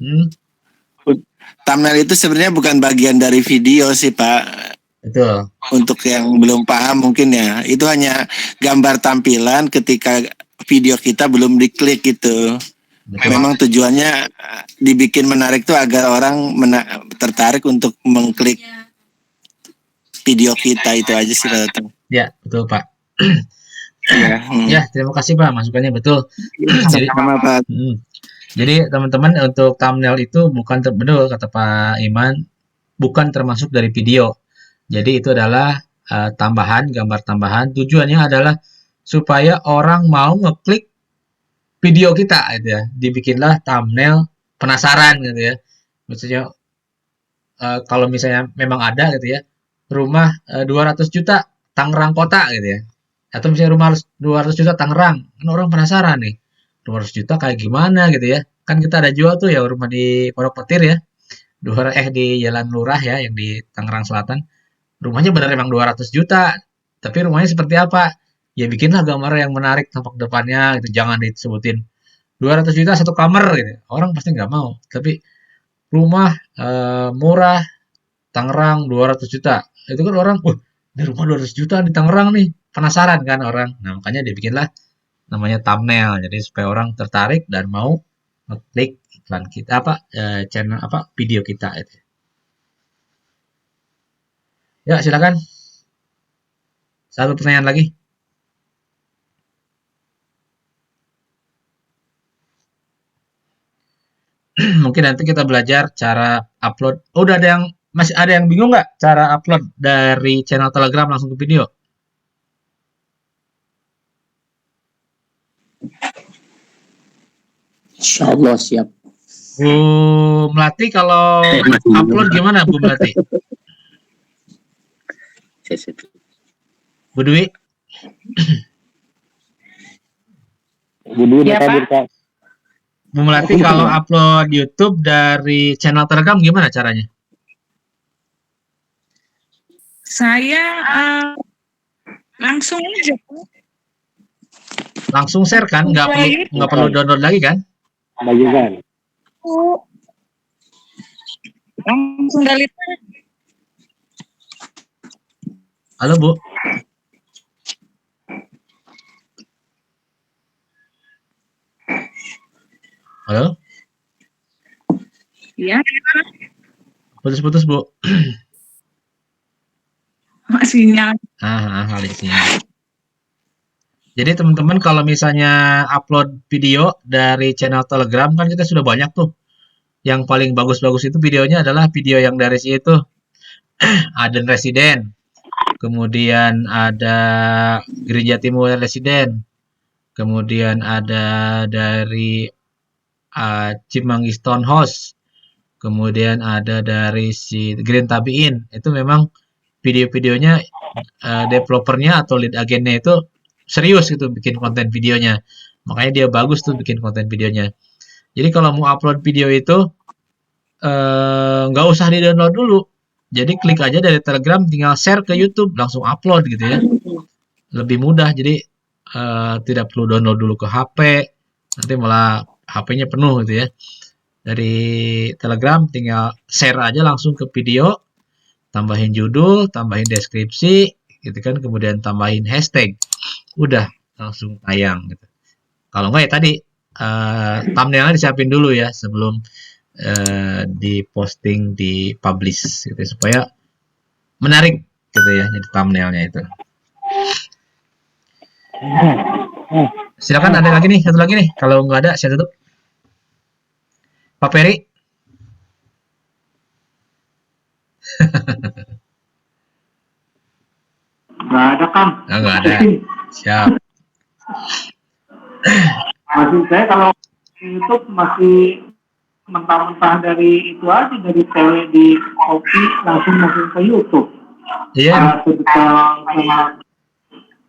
Thumbnail itu sebenarnya bukan bagian dari video sih, Pak.
Betul.
Untuk yang belum paham mungkin ya, itu hanya gambar tampilan ketika video kita belum diklik gitu. Betul. Memang tujuannya dibikin menarik tuh agar orang tertarik untuk mengklik video kita, itu aja sih Pak.
Ya, betul Pak.
Ya,
terima kasih Pak, masukannya betul. Jadi,
Pak.
Jadi teman-teman untuk thumbnail itu bukan betul kata Pak Iman, bukan termasuk dari video. Jadi itu adalah tambahan, gambar tambahan. Tujuannya adalah supaya orang mau ngeklik video kita gitu ya. Dibikinlah thumbnail penasaran gitu ya. Maksudnya kalau misalnya memang ada gitu ya, rumah 200 juta Tangerang kota gitu ya. Atau misalnya rumah 200 juta Tangerang, kan orang penasaran nih. 200 juta kayak gimana gitu ya. Kan kita ada jual tuh ya rumah di Pondok Petir ya. Di Jalan Lurah ya yang di Tangerang Selatan. Rumahnya benar emang 200 juta. Tapi rumahnya seperti apa? Ya bikinlah gambar yang menarik tampak depannya gitu. Jangan disebutin 200 juta satu kamar gitu. Orang pasti nggak mau. Tapi rumah murah Tangerang 200 juta. Itu kan orang, ini rumah 200 juta di Tangerang nih. Penasaran kan orang. Nah, makanya dibikinlah namanya thumbnail. Jadi supaya orang tertarik dan mau ngeklik iklan kita channel video kita itu. Ya, silakan. Satu pertanyaan lagi. Mungkin nanti kita belajar cara upload. Udah masih ada yang bingung nggak cara upload dari channel Telegram langsung ke video?
Insya Allah siap.
Bu Melati kalau upload gimana Bu Melati? Bu Dwi?
Bu Dwi udah kabur, Pak.
Bu Melati kalau upload YouTube dari channel Telegram gimana caranya?
Saya langsung aja.
Langsung share kan? Nggak perlu download lagi kan?
Bagian.
Bu. Langsung delete.
Halo Bu. Halo.
Ya,
Putus-putus Bu.
masih nyala.
Kalinya. Jadi teman-teman kalau misalnya upload video dari channel Telegram kan kita sudah banyak tuh. Yang paling bagus-bagus itu videonya adalah video yang dari situ Aden Residen, kemudian ada Gereja Timur Residen, kemudian ada dari Cimanggis Townhouse, kemudian ada dari si Green Tabiin. Itu memang video-videonya developernya atau lead agennya itu serius gitu bikin konten videonya. Makanya dia bagus tuh bikin konten videonya. Jadi kalau mau upload video itu nggak usah di-download dulu. Jadi klik aja dari Telegram, tinggal share ke YouTube, langsung upload gitu ya. Lebih mudah. Jadi tidak perlu download dulu ke HP. Nanti malah HP-nya penuh gitu ya. Dari Telegram tinggal share aja langsung ke video, tambahin judul, tambahin deskripsi, gitu kan, kemudian tambahin hashtag. Udah langsung tayang gitu. Kalau enggak ya tadi thumbnailnya disiapin dulu ya sebelum diposting, di publish gitu supaya menarik gitu ya jadi thumbnailnya itu. Silakan ada lagi nih, satu lagi nih. Kalau nggak ada saya tutup. Pak Peri.
Nggak ada, Kang.
Nggak ada. Siap.
Masih saya kalau YouTube masih mentah-mentah dari itu aja, dari tele di kopi langsung masuk ke YouTube.
Iya.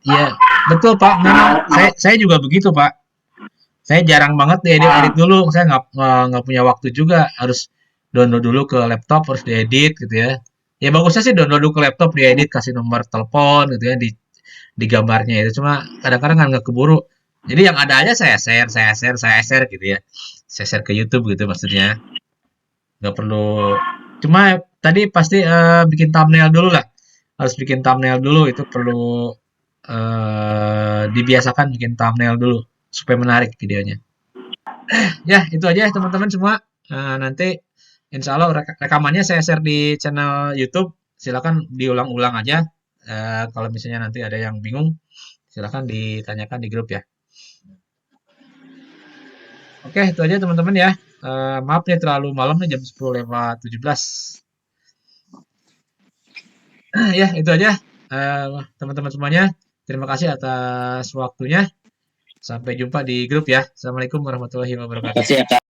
Iya, betul Pak. Memang saya juga begitu Pak. Saya jarang banget diedit dulu. Saya nggak punya waktu juga. Harus download dulu ke laptop, harus diedit gitu ya. Ya bagusnya sih download dulu ke laptop, diedit, kasih nomor telepon gitu ya di gambarnya itu. Cuma kadang-kadang nggak keburu. Jadi yang ada aja saya share gitu ya. Saya share ke YouTube gitu maksudnya. Nggak perlu. Cuma tadi pasti bikin thumbnail dulu lah. Harus bikin thumbnail dulu, itu perlu dibiasakan bikin thumbnail dulu supaya menarik videonya. Ya itu aja teman-teman semua. Nanti insya Allah rekamannya saya share di channel YouTube. Silakan diulang-ulang aja. Kalau misalnya nanti ada yang bingung, silakan ditanyakan di grup ya. Oke, itu aja teman-teman ya. Maaf nih terlalu malam nih, jam 10:17. Ya itu aja teman-teman semuanya. Terima kasih atas waktunya. Sampai jumpa di grup ya. Assalamualaikum warahmatullahi wabarakatuh.
Terima kasih ya, Kak.